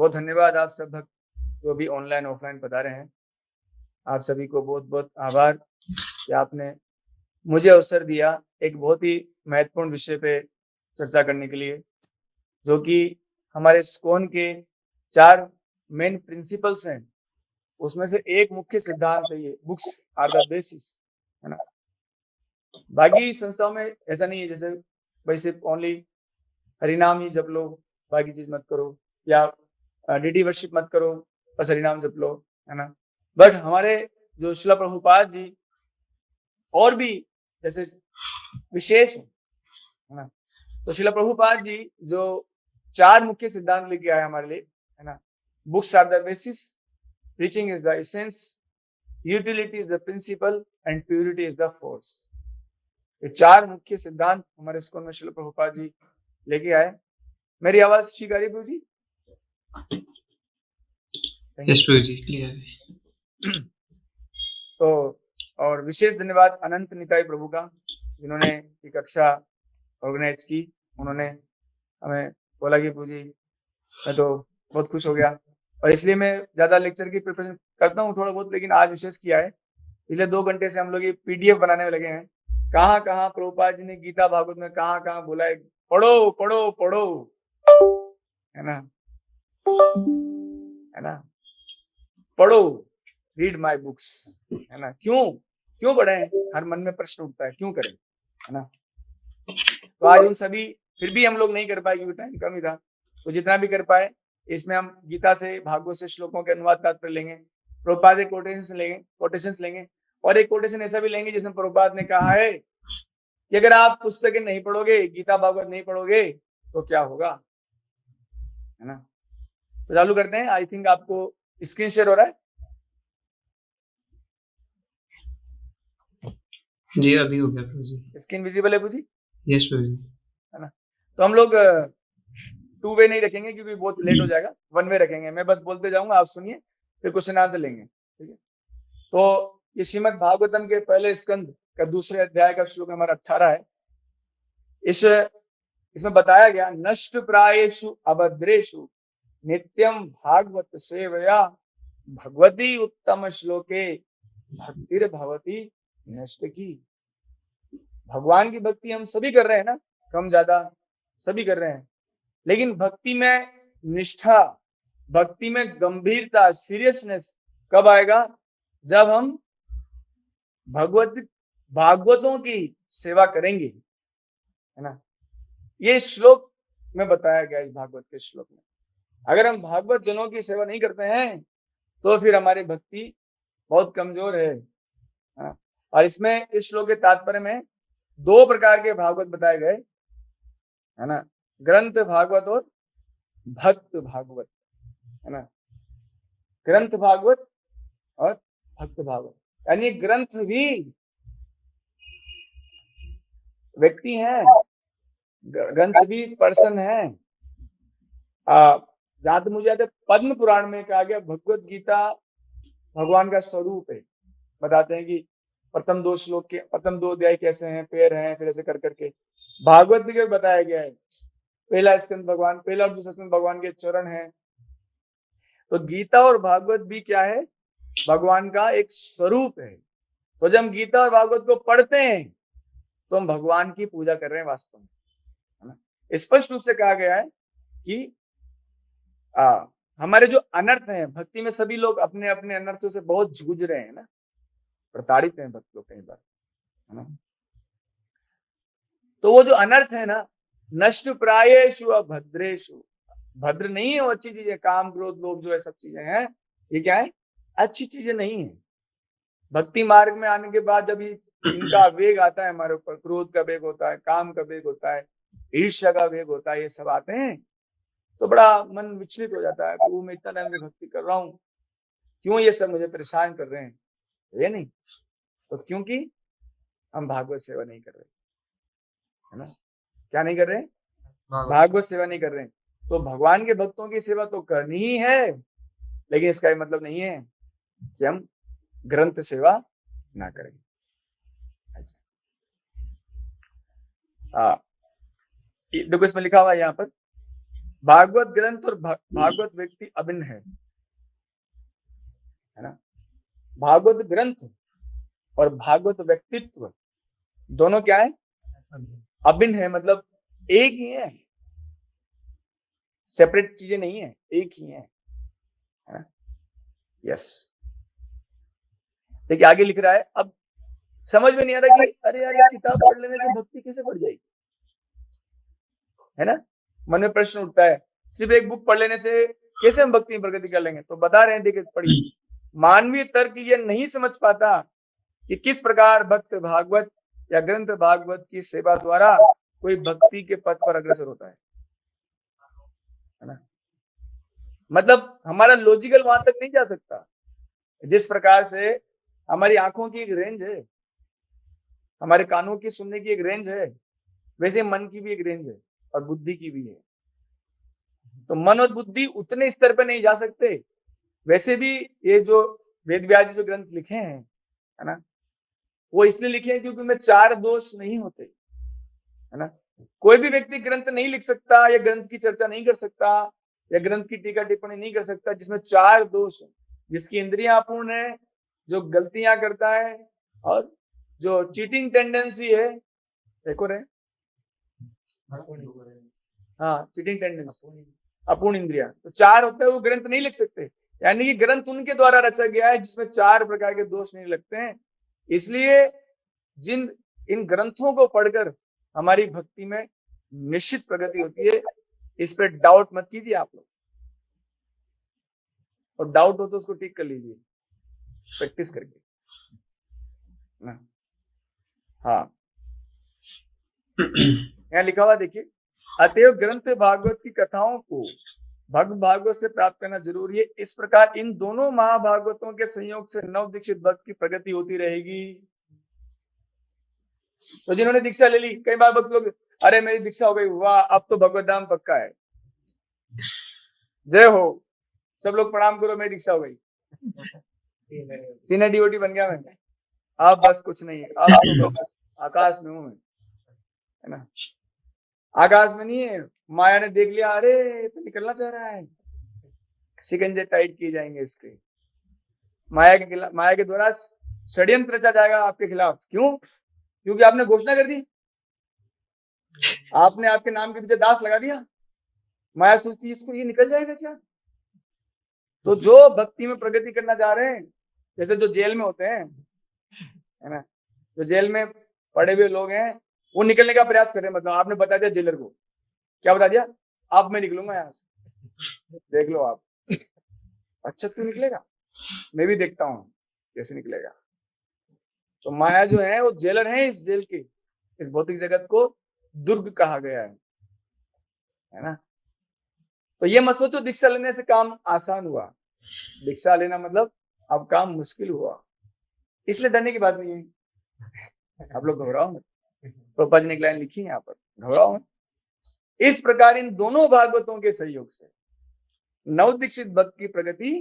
बहुत धन्यवाद आप सब भक्त जो भी ऑनलाइन ऑफलाइन पधारे हैं। आप सभी को बहुत बहुत आभार कि आपने मुझे अवसर दिया एक बहुत ही महत्वपूर्ण विषय पे चर्चा करने के लिए, जो कि हमारे इस्कॉन के 4 मेन प्रिंसिपल्स हैं। उसमें से एक मुख्य सिद्धांत है ये, बुक्स आर द बेसिस, है ना। बाकी संस्थाओं में ऐसा नहीं है, जैसे भाई सिर्फ ओनली हरिनाम ही जप लो, बाकी चीज मत करो, या डीडी वर्शिप मत करो, बस हरिनाम जप लो, है ना। बट हमारे जो श्रील प्रभुपाद जी और भी जैसे विशेष है ना, तो श्रील प्रभुपाद जी जो 4 मुख्य सिद्धांत लेके आए हमारे लिए, है ना। Books are the basis, preaching is the essence, utility is the principle and purity is the force. ये 4 मुख्य सिद्धांत हमारे स्कूल में श्रील प्रभुपाद जी लेके आए। मेरी आवाज ठीक आ रही है प्रभु जी? यस प्रभु जी, क्लियर। तो और विशेष धन्यवाद अनंत निताई प्रभु का, जिन्होंने ये कक्षा ऑर्गेनाइज की। उन्होंने हमें बोला कि प्रभु जी, मैं तो बहुत खुश हो गया, और इसलिए मैं ज्यादा लेक्चर की प्रिपरेशन करता हूँ थोड़ा बहुत, लेकिन आज विशेष किया है। पिछले 2 घंटे से हम लोग ये पीडीएफ बनाने में लगे हैं। कहाँ कहाँ प्रभुपाद जी ने गीता भागवत में कहाँ कहाँ बोला है, पढ़ो पढ़ो पढ़ो, है ना, है ना, पढ़ो, रीड माय बुक्स, है ना। क्यों पढ़े? हर मन में प्रश्न उठता है, क्यों करें, है ना। तो आज उन सभी, फिर भी हम लोग नहीं कर पाए क्योंकि टाइम कम ही था, तो जितना भी कर पाए इसमें हम गीता से भागवत से श्लोकों के अनुवाद तात्पर्य लेंगे, प्रभुपाद एक कोटेशंस लेंगे, और एक कोटेशन ऐसा भी लेंगे जिसमें प्रभुपाद ने कहा है कि अगर आप पुस्तकें नहीं पढ़ोगे, गीता भागवत नहीं पढ़ोगे तो क्या होगा, है ना। तो चालू करते हैं। आई थिंक आपको स्क्रीन शेयर हो रहा है? जी अभी हो गया प्रभु जी। स्क्रीन विजिबल है प्रभु जी? यस प्रभु जी। है ना। तो हम लोग 2 वे नहीं रखेंगे क्योंकि बहुत लेट हो जाएगा, 1 वे रखेंगे। मैं बस बोलते जाऊंगा, आप सुनिए, फिर क्वेश्चन आंसर लेंगे, ठीक है। तो ये श्रीमद् भागवतम के पहले स्कंद का 2 अध्याय का श्लोक हमारा 18 है। इसमें बताया गया, नष्ट प्रायेषु अभद्रेषु नित्यम भागवत सेवया भगवती उत्तम श्लोके भक्तिर भवती नष्ट की। भगवान की भक्ति हम सभी कर रहे हैं ना, कम ज्यादा सभी कर रहे हैं, लेकिन भक्ति में निष्ठा, भक्ति में गंभीरता, सीरियसनेस कब आएगा? जब हम भागवतों की सेवा करेंगे, है ना। ये श्लोक में बताया गया, इस भागवत के श्लोक में अगर हम भागवत जनों की सेवा नहीं करते हैं तो फिर हमारी भक्ति बहुत कमजोर है। और इसमें इस श्लोक के तात्पर्य में 2 प्रकार के भागवत बताए गए, है ना, ग्रंथ भागवत और भक्त भागवत, है ना। ग्रंथ भागवत और भक्त भागवत, यानी ग्रंथ भी व्यक्ति हैं, ग्रंथ भी पर्सन है। जहां तक मुझे याद है, पद्म पुराण में कहा गया भगवत गीता भगवान का स्वरूप है। बताते हैं कि प्रथम 2 श्लोक के प्रथम 2 अध्याय कैसे हैं, पैर हैं, फिर ऐसे कर करके भागवत भी बताया गया है। पहला स्कंद भगवान, पहला और दूसरा स्कंद भगवान के चरण है। तो गीता और भागवत भी क्या है? भगवान का एक स्वरूप है। तो जब हम गीता और भागवत को पढ़ते हैं तो हम भगवान की पूजा कर रहे हैं वास्तव में, है ना। स्पष्ट रूप से कहा गया है कि हमारे जो अनर्थ हैं, भक्ति में सभी लोग अपने अपने अनर्थों से बहुत जूझ रहे हैं ना, प्रताड़ित हैं भक्त लोग कई बार, है ना। तो वो जो अनर्थ है ना, नष्ट प्रायेषु अभद्रेषु, भद्र नहीं है वो अच्छी चीजें, काम क्रोध लोभ जो है सब चीजें हैं, ये क्या है? अच्छी चीजें नहीं है। भक्ति मार्ग में आने के बाद जब इनका वेग आता है हमारे ऊपर, क्रोध का वेग होता है, काम का वेग होता है, ईर्ष्या का वेग होता है, ये सब आते हैं तो बड़ा मन विचलित हो जाता है। प्रभु मैं इतना टाइम से भक्ति कर रहा हूँ, क्यों ये सब मुझे परेशान कर रहे हैं? ये नहीं, तो क्योंकि हम भागवत सेवा नहीं कर रहे, है ना। क्या नहीं कर रहे? भागवत सेवा नहीं कर रहे हैं। तो भगवान के भक्तों की सेवा तो करनी ही है, लेकिन इसका ये मतलब नहीं है कि हम ग्रंथ सेवा ना करें। देखो इसमें लिखा हुआ है यहाँ पर, भागवत ग्रंथ और भागवत व्यक्ति अभिन्न है ना। भागवत ग्रंथ और भागवत व्यक्तित्व दोनों क्या है, अभिन्न है, मतलब एक ही है, सेपरेट चीजें नहीं है, एक ही है ना। यस, देखिए आगे लिख रहा है। अब समझ में नहीं आ रहा कि अरे यार ये किताब पढ़ लेने से भक्ति कैसे बढ़ जाएगी, है ना। मन में प्रश्न उठता है, सिर्फ एक बुक पढ़ लेने से कैसे हम भक्ति में प्रगति कर लेंगे। तो बता रहे हैं, देखिए पढ़िए। मानवीय तर्क ये नहीं समझ पाता कि किस प्रकार भक्त भागवत या ग्रंथ भागवत की सेवा द्वारा कोई भक्ति के पथ पर अग्रसर होता है ना। मतलब हमारा लॉजिकल वहां तक नहीं जा सकता। जिस प्रकार से हमारी आंखों की एक रेंज है, हमारे कानों की सुनने की एक रेंज है, वैसे मन की भी एक रेंज है और बुद्धि की भी है। तो मन और बुद्धि उतने स्तर पे नहीं जा सकते। वैसे भी ये जो वेद व्यास जी जो ग्रंथ लिखे हैं, है ना, वो इसलिए लिखे हैं क्योंकि उनमें 4 दोष नहीं होते, है ना। कोई भी व्यक्ति ग्रंथ नहीं लिख सकता या ग्रंथ की चर्चा नहीं कर सकता या ग्रंथ की टीका टिप्पणी नहीं कर सकता जिसमें 4 दोष है। जिसकी इंद्रियां अपूर्ण है, जो गलतियां करता है, और जो चीटिंग टेंडेंसी है, एक और है, हाँ, चीटिंग टेंडेंसी, अपूर्ण इंद्रिया, तो 4 होते हैं, वो ग्रंथ नहीं लिख सकते। यानी कि ग्रंथ उनके द्वारा रचा गया है जिसमें 4 प्रकार के दोष नहीं लगते हैं। इसलिए इन ग्रंथों को पढ़कर हमारी भक्ति में निश्चित प्रगति होती है। इस पर डाउट मत कीजिए आप लोग, और डाउट हो तो उसको ठीक कर लीजिए प्रैक्टिस करके ना। हाँ, यहाँ लिखा हुआ देखिए, अतएव ग्रंथ भागवत की कथाओं को भक्त भागवत से प्राप्त करना जरूरी है। इस प्रकार इन दोनों महाभागवतों के संयोग से नव दीक्षित भक्त की प्रगति होती रहेगी। तो जिन्होंने दीक्षा ले ली, कई बार भक्त लोग, अरे मेरी दीक्षा हो गई, वाह अब तो भगवत धाम पक्का है, जय हो, सब लोग प्रणाम करो, मेरी दीक्षा हो गई, सीनियर डिवोटी बन गया मैं, अब बस कुछ नहीं है, अब तो बस आकाश में हूं मैं, है ना। आकाश में नहीं है, माया ने देख लिया, अरे तो निकलना चाह रहा है, शिकंजे टाइट किए जाएंगे इसके, माया के द्वारा षड्यंत्र रचा जाएगा आपके खिलाफ। क्यों? क्योंकि आपने घोषणा कर दी, आपने आपके नाम के पीछे दास लगा दिया। माया सोचती इसको ये निकल जाएगा क्या। तो जो भक्ति में प्रगति करना चाह रहे हैं, जैसे जो जेल में होते हैं, है ना, जो जेल में पड़े हुए लोग हैं, वो निकलने का प्रयास कर रहे हैं। मतलब आपने बता दिया जेलर को, क्या बता दिया, अब मैं निकलूंगा यहाँ से, देख लो आप। अच्छा तू निकलेगा, मैं भी देखता हूँ कैसे निकलेगा। तो माया जो है वो जेलर है इस जेल के, इस भौतिक जगत को दुर्ग कहा गया है ना। तो ये मत सोचो दीक्षा लेने से काम आसान हुआ। दीक्षा लेना मतलब अब काम मुश्किल हुआ, इसलिए डरने की बात नहीं है। आप लोग घबराओ मत, प्रभुपाद जी ने एक लाइन लिखी है यहाँ पर, घबराओ मत। इस प्रकार इन दोनों भागवतों के सहयोग से नव दीक्षित भक्त की प्रगति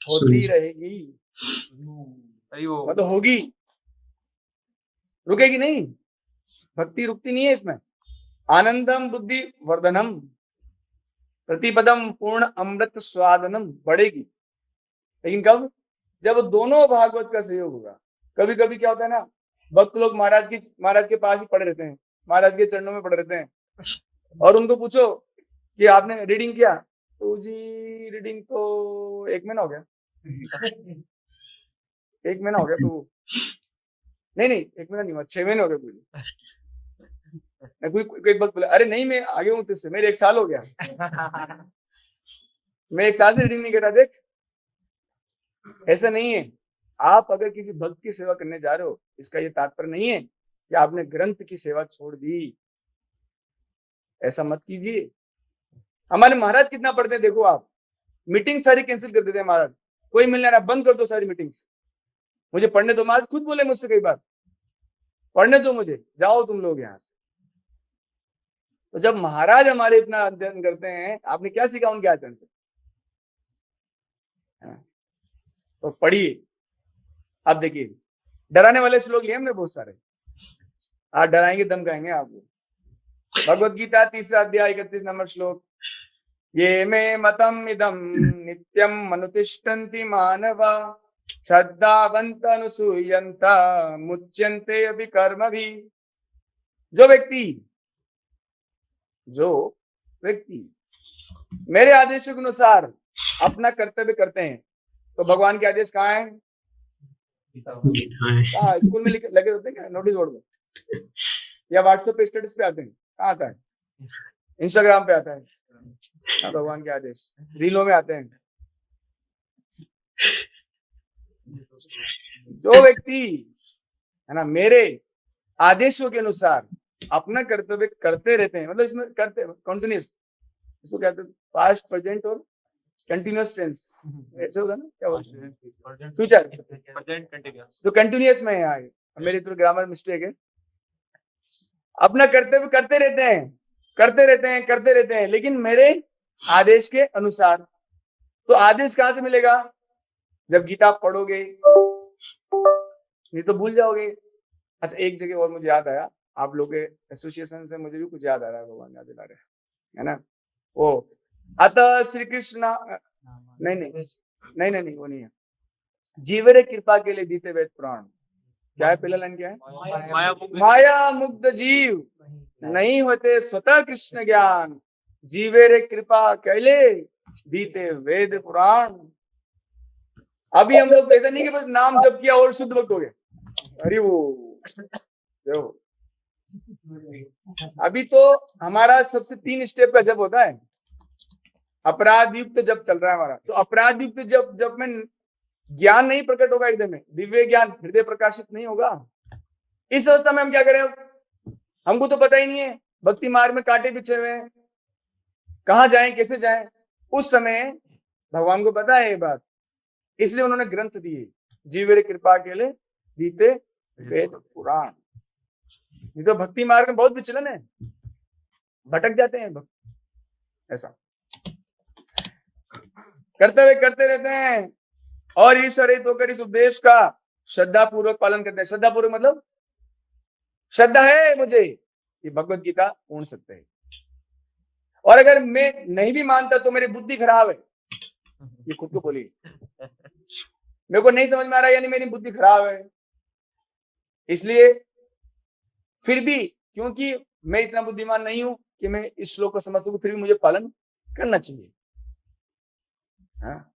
होती रहेगी, मतलब होगी, रुकेगी नहीं। भक्ति रुकती नहीं है इसमें। आनंदम बुद्धि वर्धनम प्रतिपदम पूर्ण अमृत स्वादनम, बढ़ेगी, लेकिन कब? जब दोनों भागवत का सहयोग होगा। कभी कभी क्या होता है ना, भक्त लोग महाराज के पास ही पड़े रहते हैं, महाराज के चरणों में पड़े रहते हैं, और उनको पूछो कि आपने रीडिंग किया, तो जी रीडिंग तो 1 महीना हो गया। 1 महीना हो गया तो नहीं 1 महीना नहीं हुआ, 6 महीने हो गए मुझे। कोई भक्त बोला, अरे नहीं मैं आगे हूँ तुझसे, मेरे 1 साल हो गया। मैं 1 साल से रीडिंग नहीं कर रहा। देख, ऐसा नहीं है। आप अगर किसी भक्त की सेवा करने जा रहे हो, इसका ये तात्पर्य नहीं है कि आपने ग्रंथ की सेवा छोड़ दी, ऐसा मत कीजिए। हमारे महाराज कितना पढ़ते हैं देखो आप, मीटिंग सारी कैंसिल कर देते हैं महाराज, कोई मिलने रहा, बंद कर दो सारी मीटिंग्स, मुझे पढ़ने दो। महाराज खुद बोले मुझसे कई बार, पढ़ने दो मुझे, जाओ तुम लोग यहाँ से। तो जब महाराज हमारे इतना अध्ययन करते हैं, आपने क्या सीखा उनके आचरण से? तो पढ़िए। अब देखिए, डराने वाले श्लोक लिए हमने बहुत सारे, आज डराएंगे धमकाएंगे आपको। भगवत गीता 3रा अध्याय 31 नंबर श्लोक, ये मे मतम इदम नित्यम अनुतिष्ठन्ति मानवा श्रद्धावंत अनुसूयन्त मुच्यन्ते अभी कर्म भी। जो व्यक्ति मेरे आदेशों के अनुसार अपना कर्तव्य करते हैं, तो भगवान के आदेश कहाँ है? कहाँ? स्कूल में लगे होते हैं क्या नोटिस बोर्ड में, या व्हाट्सएप पे स्टेटस पे आते हैं? कहाँ आता है? इंस्टाग्राम पे आता है। भगवान के आदेश रीलों में आते हैं। जो व्यक्ति है ना मेरे आदेशों के अनुसार अपना कर्तव्य करते रहते हैं, मतलब इसमें करते कंटिन्यूस, इसको कहते हैं पास्ट प्रेजेंट और कंटिन्यूअस टेंस, ऐसे होगा ना, क्या बोलते हैं फ्यूचर प्रेजेंट कंटिन्यूअस, तो कंटिन्यूअस में है। मेरी तो ग्रामर मिस्टेक है। अपना कर्तव्य करते रहते हैं लेकिन मेरे आदेश के अनुसार। तो आदेश कहां से मिलेगा? जब गीता पढ़ोगे, नहीं तो भूल जाओगे। अच्छा, एक जगह और मुझे याद आया, आप लोग के एसोसिएशन से मुझे भी कुछ याद आ रहा है, भगवान याद दिला रहे है ना। वो अतः श्री कृष्ण नहीं वो नहीं है। जीवरे कृपा के लिए दीते वेद पुराण, क्या है पहला लाइन? क्या है? माया मुग्ध जीव नहीं होते स्वतः कृष्ण ज्ञान, जीवेरे कृपा के लिए दीते वेद पुराण। अभी हम लोग ऐसा नहीं कि बस नाम जप किया और शुद्ध भक्त हो गए। अरे वो अभी तो हमारा सबसे 3 स्टेप का जप होता है। अपराध युक्त जप चल रहा है हमारा। तो अपराध युक्त जप में ज्ञान नहीं प्रकट होगा हृदय में, दिव्य ज्ञान हृदय प्रकाशित नहीं होगा। इस अवस्था में हम क्या करें? हमको तो पता ही नहीं है, भक्ति मार्ग में कांटे बिछे हुए हैं, कहां जाएं कैसे जाएं। उस समय भगवान को पता है ये बात, इसलिए उन्होंने ग्रंथ दिए, जीवेर कृपा के लिए दीते वेद पुराण। नहीं तो भक्ति मार्ग में बहुत विचलन है, भटक जाते हैं भक्त। ऐसा कर्तव्य करते रहते हैं और ईश्वर हित होकर इस उपदेश का श्रद्धा पूर्वक पालन करते हैं। श्रद्धा पूर्वक मतलब श्रद्धा है मुझे कि भगवत गीता पूर्ण सत्य है, और अगर मैं नहीं भी मानता तो मेरी बुद्धि खराब है। ये खुद को बोलिए, मेरे को नहीं समझ में आ रहा यानी मेरी बुद्धि खराब है। इसलिए फिर भी, क्योंकि मैं इतना बुद्धिमान नहीं हूं कि मैं इस श्लोक को समझ सकूं, फिर भी मुझे पालन करना चाहिए। हाँ?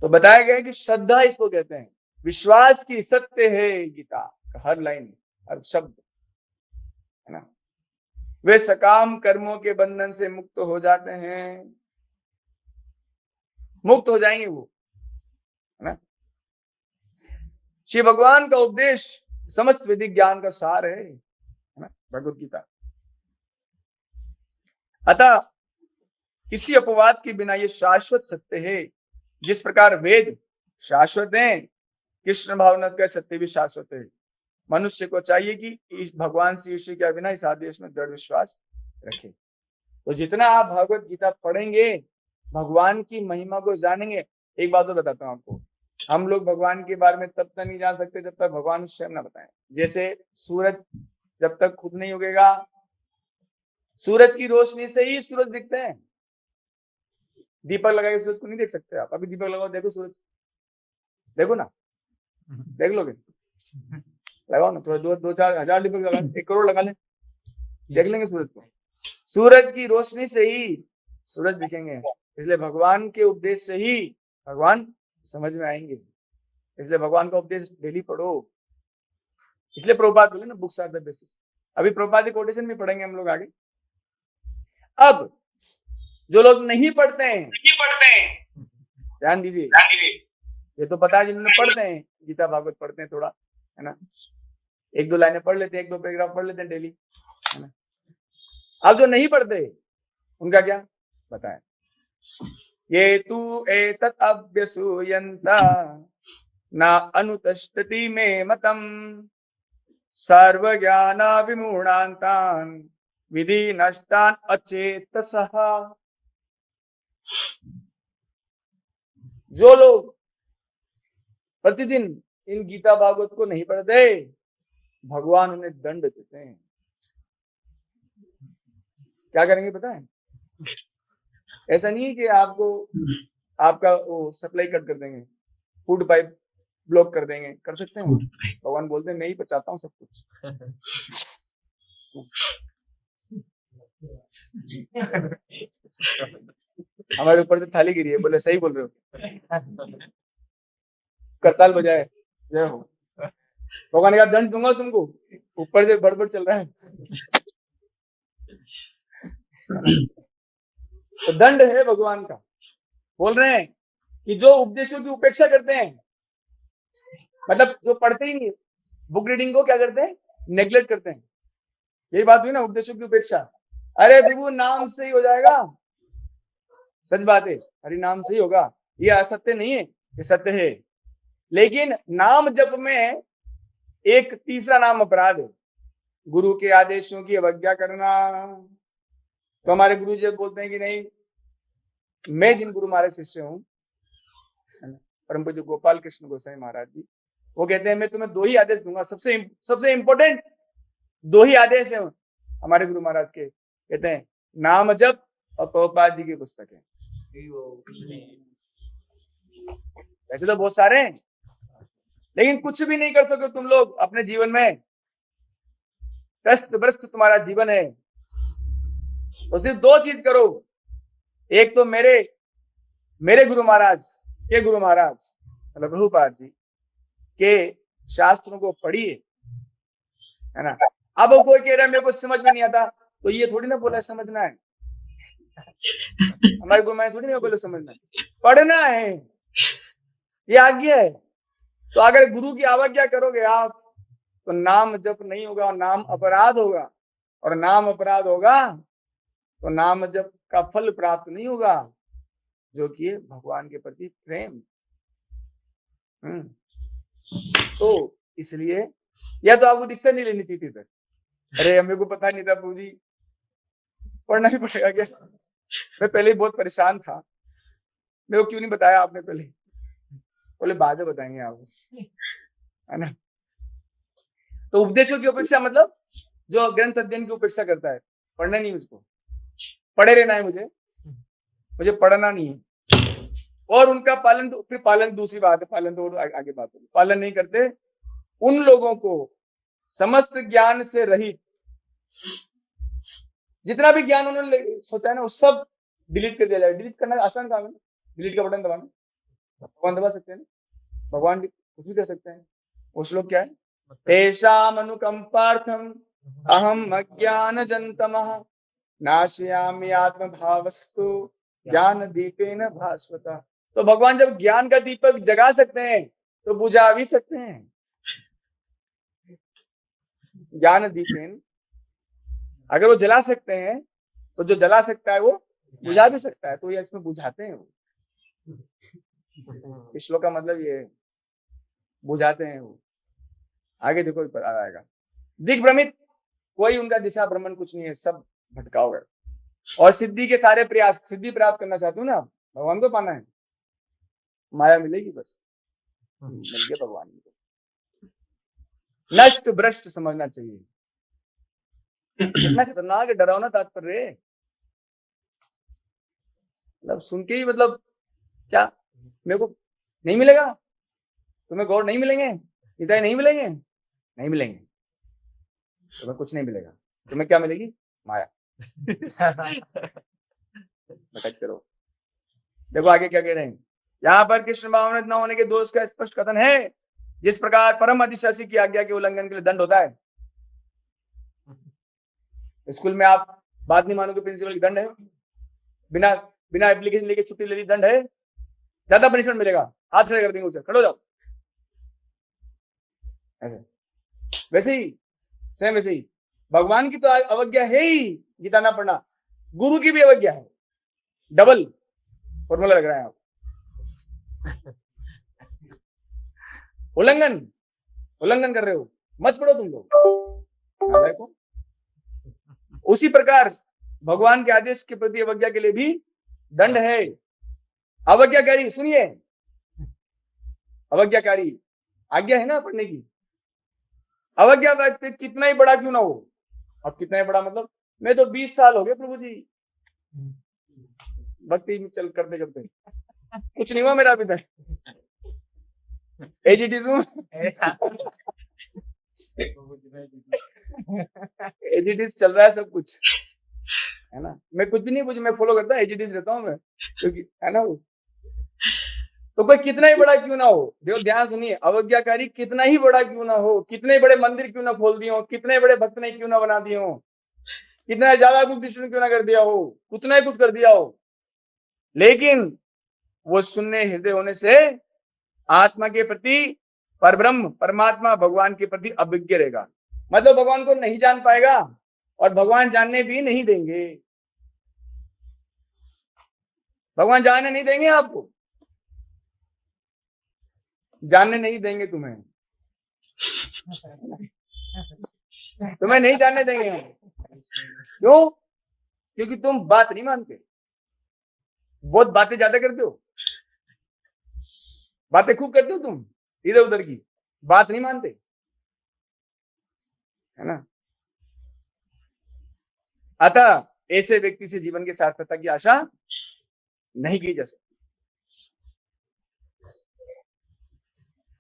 तो बताया गया कि श्रद्धा इसको कहते हैं, विश्वास की सत्य है गीता, हर लाइन हर शब्द है ना। वे सकाम कर्मों के बंधन से मुक्त हो जाते हैं, मुक्त हो जाएंगे वो, है ना। श्री भगवान का उपदेश समस्त वैदिक ज्ञान का सार है ना, भगवत गीता। अतः किसी अपवाद के बिना ये शाश्वत सत्य है। जिस प्रकार वेद शाश्वत हैं, कृष्ण भावना का सत्य भी शाश्वत है। मनुष्य को चाहिए कि भगवान श्री कृष्ण के बिना इस आदेश में दृढ़ विश्वास रखे। तो जितना आप भगवत गीता पढ़ेंगे, भगवान की महिमा को जानेंगे। एक बात तो बताता हूं आपको, हम लोग भगवान के बारे में तब तक नहीं जान सकते जब तक भगवान स्वयं ना बताएं। जैसे सूरज जब तक खुद नहीं उगेगा, सूरज की रोशनी से ही सूरज दिखते हैं। दीपक लगा के सूरज को नहीं देख सकते आप। अभी दीपक लगाओ, देखो सूरज, देखो ना, देख लोगे? लगाओ ना, थोड़ा 2-4 हजार दीपक लगा, 1 करोड़ लगा ले, देख लेंगे सूरज को। सूरज की रोशनी से ही सूरज दिखेंगे। इसलिए भगवान के उपदेश से ही भगवान समझ में आएंगे। इसलिए भगवान का उपदेश डेली पढ़ो। इसलिए प्रभुपाद बोले ना, बुक्स आर द बेसिस। अभी प्रभुपाद की कोटेशन भी पढ़ेंगे हम लोग आगे। अब जो लोग नहीं पढ़ते हैं, ध्यान दीजिए, ये तो पता है जिन्होंने पढ़ते हैं गीता भागवत पढ़ते हैं थोड़ा, है ना, 1-2 लाइनें पढ़ लेते हैं, 1-2 पैराग्राफ पढ़ लेते हैं डेली, है ना। अब जो नहीं पढ़ते उनका क्या बताएं? ये तू एतत् अभ्यसूयन्ता न अनुतष्टति मे मतम सर्वज्ञान विमूढ़ान्तान् विधि नष्टान अचेतसः। जो लोग प्रतिदिन इन गीता भागवत को नहीं पढ़ते, भगवान उन्हें दंड देते हैं। क्या करेंगे पता है? ऐसा नहीं है कि आपको आपका वो सप्लाई कट कर देंगे, फूड पाइप ब्लॉक कर देंगे, कर सकते हैं? भगवान बोलते हैं मैं ही बचाता हूँ सब कुछ। हमारे ऊपर से थाली गिरी है, बोले सही बोल रहे हो। करताल बजाए, जय हो। भगवान का दंड दूंगा तुमको, ऊपर से बड़बड़ चल रहा है। तो दंड है भगवान का। बोल रहे हैं कि जो उपदेशों की उपेक्षा करते हैं, मतलब जो पढ़ते ही नहीं, बुक रीडिंग को क्या करते हैं, नेग्लेक्ट करते हैं। यही बात हुई ना, उपदेशों की उपेक्षा। अरे प्रभु नाम से ही हो जाएगा, सच बात है, हरि नाम से ही होगा, ये असत्य नहीं है, ये सत्य है। लेकिन नाम जप में एक तीसरा नाम अपराध है, गुरु के आदेशों की अवज्ञा करना। तो हमारे गुरु जी बोलते हैं कि नहीं, मैं जिन गुरु महाराज शिष्य हूँ, परम पूज्य गोपाल कृष्ण गोसाई महाराज जी, वो कहते हैं मैं तुम्हें दो ही आदेश दूंगा, सबसे इंपॉर्टेंट दो ही आदेश है हमारे गुरु महाराज के। कहते हैं नाम जप और प्रभुपाद जी की पुस्तकें। वैसे तो बहुत सारे हैं, लेकिन कुछ भी नहीं कर सको तुम लोग अपने जीवन में, त्रस्त तुम्हारा जीवन है, तो सिर्फ दो चीज करो। एक तो मेरे गुरु महाराज के गुरु महाराज मतलब प्रभुपाद जी के शास्त्रों को पढ़िए, है ना। अब कोई कह रहा है मेरे को समझ में नहीं आता, तो ये थोड़ी ना बोला समझना है, हमारे गुरु महाराज थोड़ी ना बोले समझना है, पढ़ना है, ये आज्ञा है। तो अगर गुरु की अवज्ञा करोगे आप, तो नाम जप नहीं होगा, नाम अपराध होगा, और नाम अपराध होगा तो नाम जप का फल प्राप्त नहीं होगा, जो कि है भगवान के प्रति प्रेम। तो इसलिए या तो आपको दीक्षा नहीं लेनी चाहिए थी, अरे मेरे को पता नहीं था प्रभु जी, पढ़ना ही पड़ेगा क्या? मैं पहले ही बहुत परेशान था, मेरे को क्यों नहीं बताया आपने पहले? बोले बाद में बताएंगे आपको, है ना। तो उपदेशों की अपेक्षा मतलब जो ग्रंथ अध्ययन की उपेक्षा करता है, पढ़ना नहीं, उसको पढ़े रहना है, मुझे पढ़ना नहीं है। और उनका पालन, तो फिर पालन दूसरी बात है, पालन तो आगे बात होगी, पालन नहीं करते उन लोगों को समस्त ज्ञान से रहित, जितना भी ज्ञान उन्होंने सोचा है ना, वो सब डिलीट कर दिया जाए। डिलीट करना आसान काम है, डिलीट का बटन दबाना, भगवान दबा सकते हैं ना, भगवान भी कुछ भी कर सकते हैं। वो श्लोक क्या है, तेषाम अनुकंपार्थम अहम अज्ञान जंतमः नाशयामि आत्म भावस्तु ज्ञान दीपेन भास्वता। तो भगवान जब ज्ञान का दीपक जगा सकते हैं तो बुझा भी सकते हैं। ज्ञान दीपेन, अगर वो जला सकते हैं तो जो जला सकता है वो बुझा भी सकता है, तो ये इसमें बुझाते हैं वो। इस श्लोक का मतलब ये बुझाते हैं वो। आगे देखो पता आएगा। दिग्भ्रमित, कोई उनका दिशा भ्रमण कुछ नहीं है, सब भटकाओ गए। और सिद्धि के सारे प्रयास, सिद्धि प्राप्त करना चाहते हो ना, भगवान को पाना है, माया मिलेगी बस, मिल गया भगवान को। नष्ट भ्रष्ट समझना चाहिए, कितना खतरनाक है, डरावना तात्पर्य, मतलब सुन के ही मतलब क्या, मेरे को नहीं मिलेगा, तुम्हें गौर नहीं मिलेंगे, पिताई नहीं मिलेंगे, नहीं मिलेंगे, तुम्हें कुछ नहीं मिलेगा, तुम्हें क्या मिलेगी, माया। भटकते रहो। देखो आगे क्या कह रहे हैं, यहाँ पर कृष्ण भावनामृत न होने के दोष का स्पष्ट कथन है। जिस प्रकार परम अधिशासी की आज्ञा के उल्लंघन के लिए दंड होता है, स्कूल में आप बात नहीं मानोगे, प्रिंसिपल की दंड है, बिना एप्लीकेशन लेके छुट्टी ले ली, दंड है, ज्यादा पनिशमेंट मिलेगा, हाथ खड़े कर देंगे, ऊंचे खड़े हो जाओ, ऐसे। वैसे ही सेम वैसे ही भगवान की तो अवज्ञा है ही, गीता ना पढ़ना, गुरु की भी अवज्ञा है, डबल फॉर्मूला लग रहा है आप। उल्लंघन कर रहे हो, मत पढ़ो तुम लोग। उसी प्रकार भगवान के आदेश के प्रति अवज्ञा के लिए भी दंड है। अवज्ञाकारी, सुनिए, अवज्ञाकारी, आज्ञा है ना पढ़ने की, अवज्ञा व्यक्ति कितना ही बड़ा क्यों ना हो। अब कितना ही बड़ा मतलब, मैं तो 20 साल हो गए प्रभु जी, भक्ति में चल करते करते कुछ नहीं हुआ मेरा अभी तक, एज इट इज हूँ, एज इट इज चल रहा है सब कुछ, है ना। मैं कुछ भी नहीं कुछ मैं फॉलो करता, एज इट इज रहता हूँ मैं, क्योंकि है ना वो। तो कोई कितना ही बड़ा क्यों ना हो, देखो ध्यान सुनिए, अवज्ञाकारी कितना ही बड़ा क्यों ना हो, कितने बड़े मंदिर क्यों ना खोल दिए हो, कितने बड़े भक्त ने क्यों ना बना दिए हो, कितना ज्यादा कुछ विष्णु क्यों ना कर दिया हो, कितना ही कुछ कर दिया हो, लेकिन वो शून्य हृदय होने से आत्मा के प्रति, परब्रह्म परमात्मा भगवान के प्रति अभिज्ञ रहेगा, मतलब भगवान को नहीं जान पाएगा और भगवान जानने भी नहीं देंगे, भगवान जानने नहीं देंगे, आपको जानने नहीं देंगे, तुम्हें नहीं जानने देंगे हम। क्यों? क्योंकि तुम बात नहीं मानते, बहुत बातें ज्यादा करते हो, बातें खूब करते हो तुम इधर उधर की, बात नहीं मानते, है ना। अतः ऐसे व्यक्ति से जीवन के सार्थकता की आशा नहीं की जा सकती।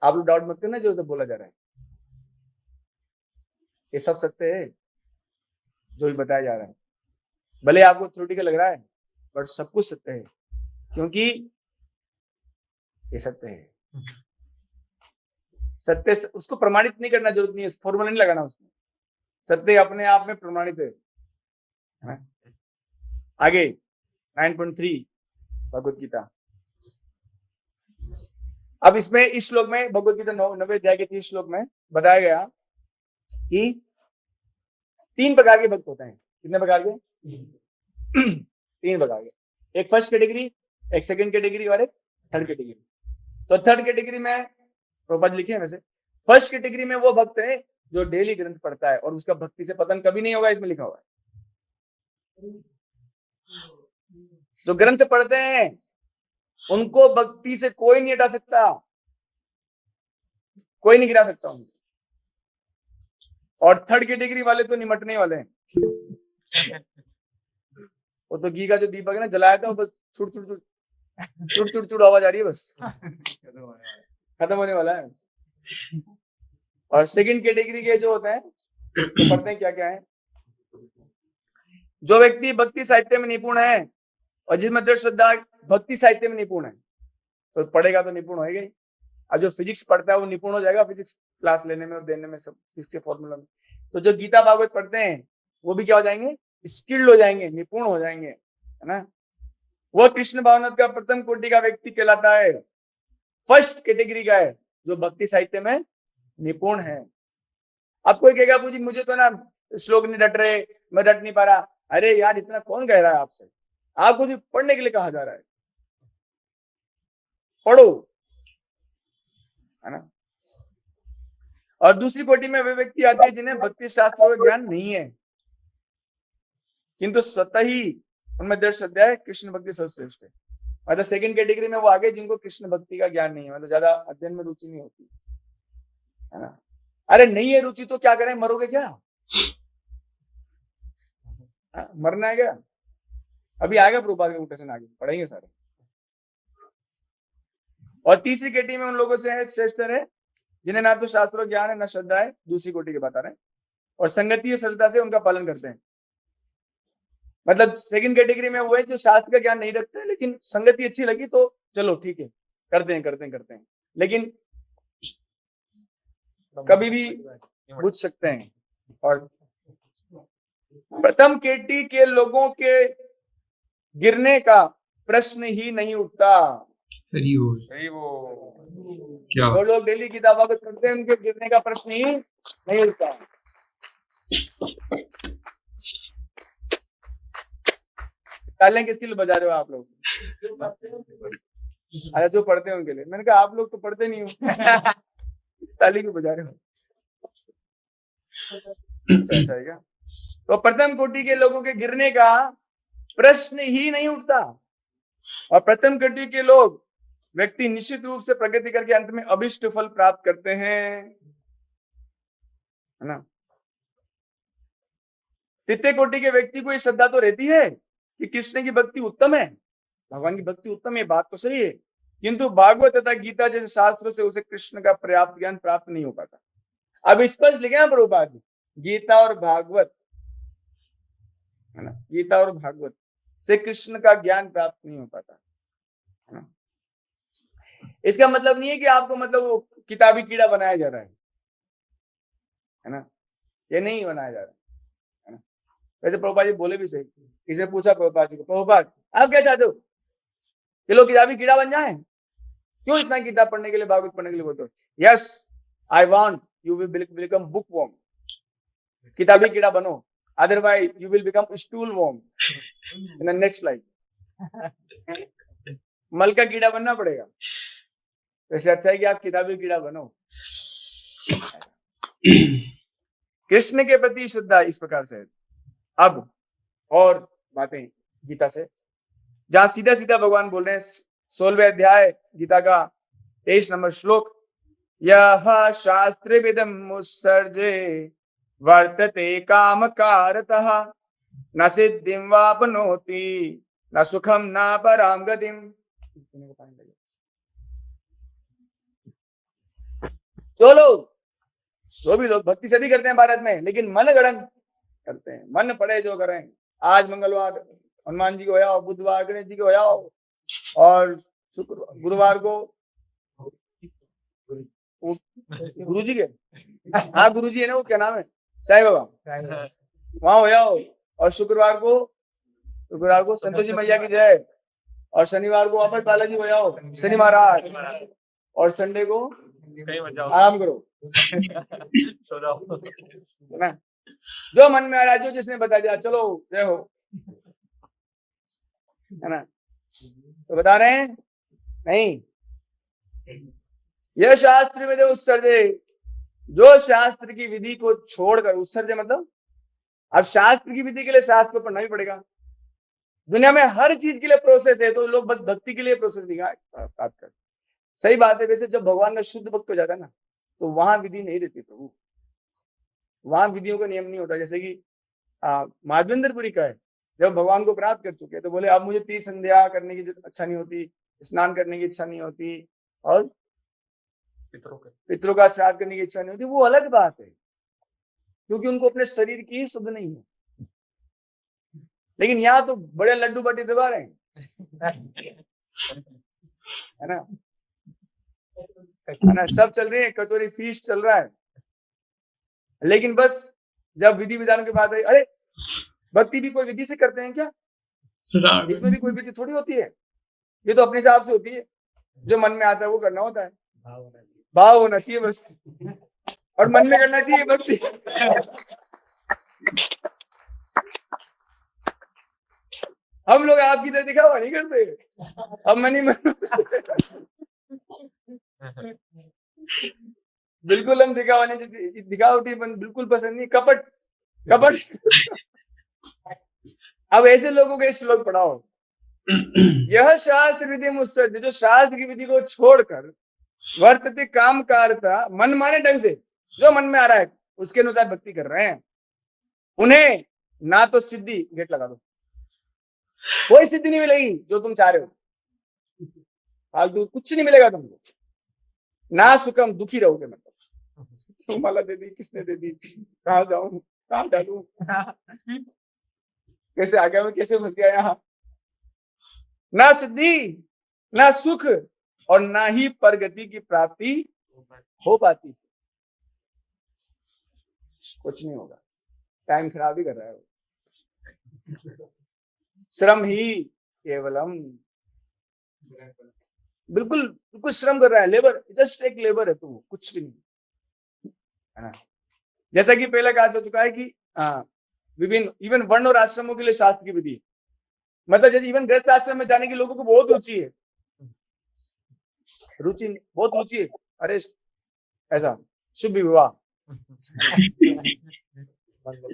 आप लोग डाउट मत करना जो सब बोला जा रहा है, ये सब सत्य है जो भी बताया जा रहा है, भले आपको थ्योरेटिकल लग रहा है पर सब कुछ सत्य है, क्योंकि ये सत्य है। सत्य उसको प्रमाणित नहीं करना जरूरत नहीं है, फॉर्मूला नहीं लगाना उसमें, सत्य अपने आप में प्रमाणित है। आगे 9.3 भगवत गीता। अब इसमें इस श्लोक में भगवत गीता 9वें अध्याय के 30 श्लोक में बताया गया कि 3 प्रकार के भक्त होते हैं। कितने प्रकार के? 3 प्रकार के, एक फर्स्ट कैटेगरी, एक सेकंड कैटेगरी और एक थर्ड कैटेगरी। तो थर्ड कैटेगरी में प्रभुपाद लिखे हैं वैसे, फर्स्ट कैटेगरी में वो भक्त है जो डेली ग्रंथ पढ़ता है और उसका भक्ति से पतन कभी नहीं होगा, इसमें लिखा हुआ है। जो ग्रंथ पढ़ते हैं उनको भक्ति से कोई नहीं हटा सकता, कोई नहीं गिरा सकता उनको। और थर्ड कैटेगरी वाले तो निमटने वाले हैं, वो तो घी का जो दीपक है ना जलाया था, बस छुट छुट छुट छुट छुट छुट आवाज आ रही है, बस खत्म होने वाला है। और सेकंड कैटेगरी के जो होते हैं तो पढ़ते हैं क्या क्या है। जो व्यक्ति भक्ति साहित्य में निपुण है और जिसमें दृढ़ श्रद्धा भक्ति साहित्य में निपुण है तो पढ़ेगा तो निपुण होएगा ही। अब जो फिजिक्स पढ़ता है वो निपुण हो जाएगा फिजिक्स क्लास लेने में और देने में, सब फिजिक्स के फॉर्मूला में। तो जो गीता भागवत पढ़ते हैं वो भी क्या हो जाएंगे? स्किल्ड हो जाएंगे, निपुण हो जाएंगे, है ना। वो कृष्ण भावनाथ का प्रथम कोटि का व्यक्ति कहलाता है, फर्स्ट कैटेगरी का है जो भक्ति साहित्य में निपुण है। अब कोई कहेगा पूजी मुझे तो ना श्लोक नहीं रट रहे, मैं रट नहीं पा रहा। अरे यार इतना कौन कह रहा है आपसे, आपको सिर्फ पढ़ने के लिए कहा जा रहा है, पढ़ो, है ना। और दूसरी कोटि में वे व्यक्ति आते हैं जिन्हें भक्ति शास्त्रों का ज्ञान नहीं है किंतु स्वतः ही उनमें दृढ़ श्रद्धा है, कृष्ण भक्ति सर्वश्रेष्ठ है। मतलब सेकंड कैटेगरी में वो आगे जिनको कृष्ण भक्ति का ज्ञान नहीं है, मतलब ज्यादा अध्ययन में रुचि नहीं होती, है ना। अरे नहीं है रुचि तो क्या करें, मरोगे क्या? मरना है क्या? अभी आएगा प्रभुपाद का कोटेशन, आगे पढ़ेंगे सारे। और तीसरी कैटेगरी में उन लोगों से है श्रेष्ठ है जिन्हें ना तो शास्त्रों ज्ञान है ना श्रद्धा है, दूसरी कोटि के बता रहे हैं, और संगति और सरलता से उनका पालन करते हैं। मतलब सेकंड कैटेगरी में वो है जो शास्त्र का ज्ञान नहीं रखते लेकिन संगति अच्छी लगी तो चलो ठीक है करते हैं, लेकिन कभी भी बुझ सकते हैं। और प्रथम कैटेगरी के लोगों के गिरने का प्रश्न ही नहीं उठता। क्या जो लोग डेली गीता भागवत करते हैं उनके गिरने का प्रश्न ही नहीं उठता। तालियां किसके लिए बजा रहे हो आप लोग? अच्छा जो पढ़ते हैं उनके लिए। मैंने कहा आप लोग तो पढ़ते नहीं हो, ताली क्यों बजा रहे हो? ऐसा है क्या? तो प्रथम कोटि के लोगों के गिरने का प्रश्न ही नहीं उठता और प्रथम कोटि के लोग व्यक्ति निश्चित रूप से प्रगति करके अंत में अभिष्ट फल प्राप्त करते हैं, है ना। तृतीय कोटि के व्यक्ति को ये श्रद्धा तो रहती है कि कृष्ण की भक्ति उत्तम है, भगवान की भक्ति उत्तम है, बात तो सही है, किंतु भागवत तथा गीता जैसे शास्त्रों से उसे कृष्ण का पर्याप्त ज्ञान प्राप्त नहीं हो पाता। अब स्पष्ट लिखे ना प्रभुपाद जी, गीता और भागवत, है ना, गीता और भागवत से कृष्ण का ज्ञान प्राप्त नहीं हो पाता, है ना। इसका मतलब नहीं है कि आपको मतलब वो किताबी कीड़ा बनाया जा रहा है ना, ये नहीं बनाया जा रहा है ना। वैसे प्रभुपाद जी बोले भी सही, किसी ने पूछा प्रभुपाद जी को, प्रभुपाद आप क्या चाहते हो कि लोग किताबी कीड़ा बन जाएं, क्यों इतना किताब पढ़ने के लिए, भागवत पढ़ने के लिए बोलते हो? Yes, I want you will become book worm, किताबी कीड़ा बनो, otherwise you will become stool worm in the next life. मल का कीड़ा बनना पड़ेगा, वैसे अच्छा है कि आप किताबी कीड़ा बनो। कृष्ण के प्रति श्रद्धा इस प्रकार से है। अब और बातें गीता से, जहां सीधा सीधा भगवान बोल रहे हैं, 16वें अध्याय गीता का 23 नंबर श्लोक, यह शास्त्र विदम मुत्सर्जे वर्तते काम कारतः न सिद्धिं वापनोति न सुखम न पराम गतिम। जो भी लोग भक्ति सभी करते हैं भारत में, लेकिन मन गणन करते हैं, मन पड़े जो करें। आज मंगलवार हनुमान जी को होया, बुधवार गणेश जी को होया, और शुक्रवार गुरुवार को गुरु जी के, हाँ गुरु जी है ना, वो क्या नाम है, साईं बाबा, वहां होया, और शुक्रवार को संतोषी मैया की जय, और शनिवार को वापस बालाजी होया हो, शनि महाराज, और संडे को आराम करो, सो जाओ, है ना। जो मन में आ रहा है, जो जिसने बता दिया चलो जय हो, है ना, तो बता रहे हैं नहीं, यह शास्त्र विधि उत्सर्जे, जो शास्त्र की विधि को छोड़कर, उत्सर्जे मतलब अब शास्त्र की विधि के लिए शास्त्र को पढ़ना भी पड़ेगा। दुनिया में हर चीज के लिए प्रोसेस है, तो लोग बस भक्ति के लिए प्रोसेस प्राप्त कर, सही बात है। वैसे जब भगवान का शुद्ध भक्त हो जाता है ना, तो वहां विधि नहीं रहती प्रभु, वहां विधियों का नियम नहीं होता। जैसे कि माधवेंद्रपुरी का है, जब भगवान को प्राप्त कर चुके हैं, तो बोले अब मुझे 30 संध्या करने की इच्छा नहीं होती, स्नान करने की इच्छा नहीं होती, और पितरों का श्राद्ध करने की इच्छा नहीं होती। वो अलग बात है, क्योंकि उनको अपने शरीर की शुद्ध नहीं है। लेकिन यहाँ तो बड़े लड्डू बट्टी दबा रहे हैं, है ना, सब चल रही है, कचौरी फीस चल रहा है, लेकिन बस जब विधि विधानों की बात है, अरे भक्ति भी कोई विधि से करते हैं क्या? इसमें भी कोई विधि थोड़ी होती है, ये तो अपने हिसाब से होती है, जो मन में आता है वो करना होता है, भाव होना चाहिए बस, और मन में करना चाहिए भक्ति। हम लोग आपकी तरह दिखावा नहीं करते, हम मन ही मन बिल्कुल हम दिखावा नहीं, दिखावटी बिल्कुल पसंद नहीं, कपट अब ऐसे लोगों के श्लोक पढ़ाओ, यह शास्त्र विधि मुत्सर्ज, जो शास्त्र की विधि को छोड़कर वर्तते काम कारता, मन माने ढंग से जो मन में आ रहा है उसके अनुसार भक्ति कर रहे हैं, उन्हें ना तो सिद्धि, गेट लगा दो, कोई सिद्धि नहीं मिलेगी जो तुम चाह रहे हो, फालतू कुछ नहीं मिलेगा तुमको, ना सुखम, दुखी रहोगे, मतलब माला दे दी, किसने दे दी, कहाँ जाऊं, कहाँ डालू, कैसे आ गया मैं, कैसे फंस गया यहाँ, ना सिद्धि, ना सुख, और ना ही परगति की प्राप्ति हो पाती। कुछ नहीं होगा, टाइम खराब ही कर रहा है, श्रम ही केवलम, बिल्कुल बिल्कुल श्रम कर रहा है, लेबर, जस्ट एक लेबर है तू, कुछ भी नहीं, है ना। जैसा कि पहले कहा जा चुका है कि विभिन्न इवन वर्ण और आश्रमों के लिए शास्त्र की विधि, मतलब जैसे इवन गृहस्थ आश्रम में जाने की लोगों को बहुत रुचि है, बहुत रुचि है, अरे ऐसा शुभ विवाह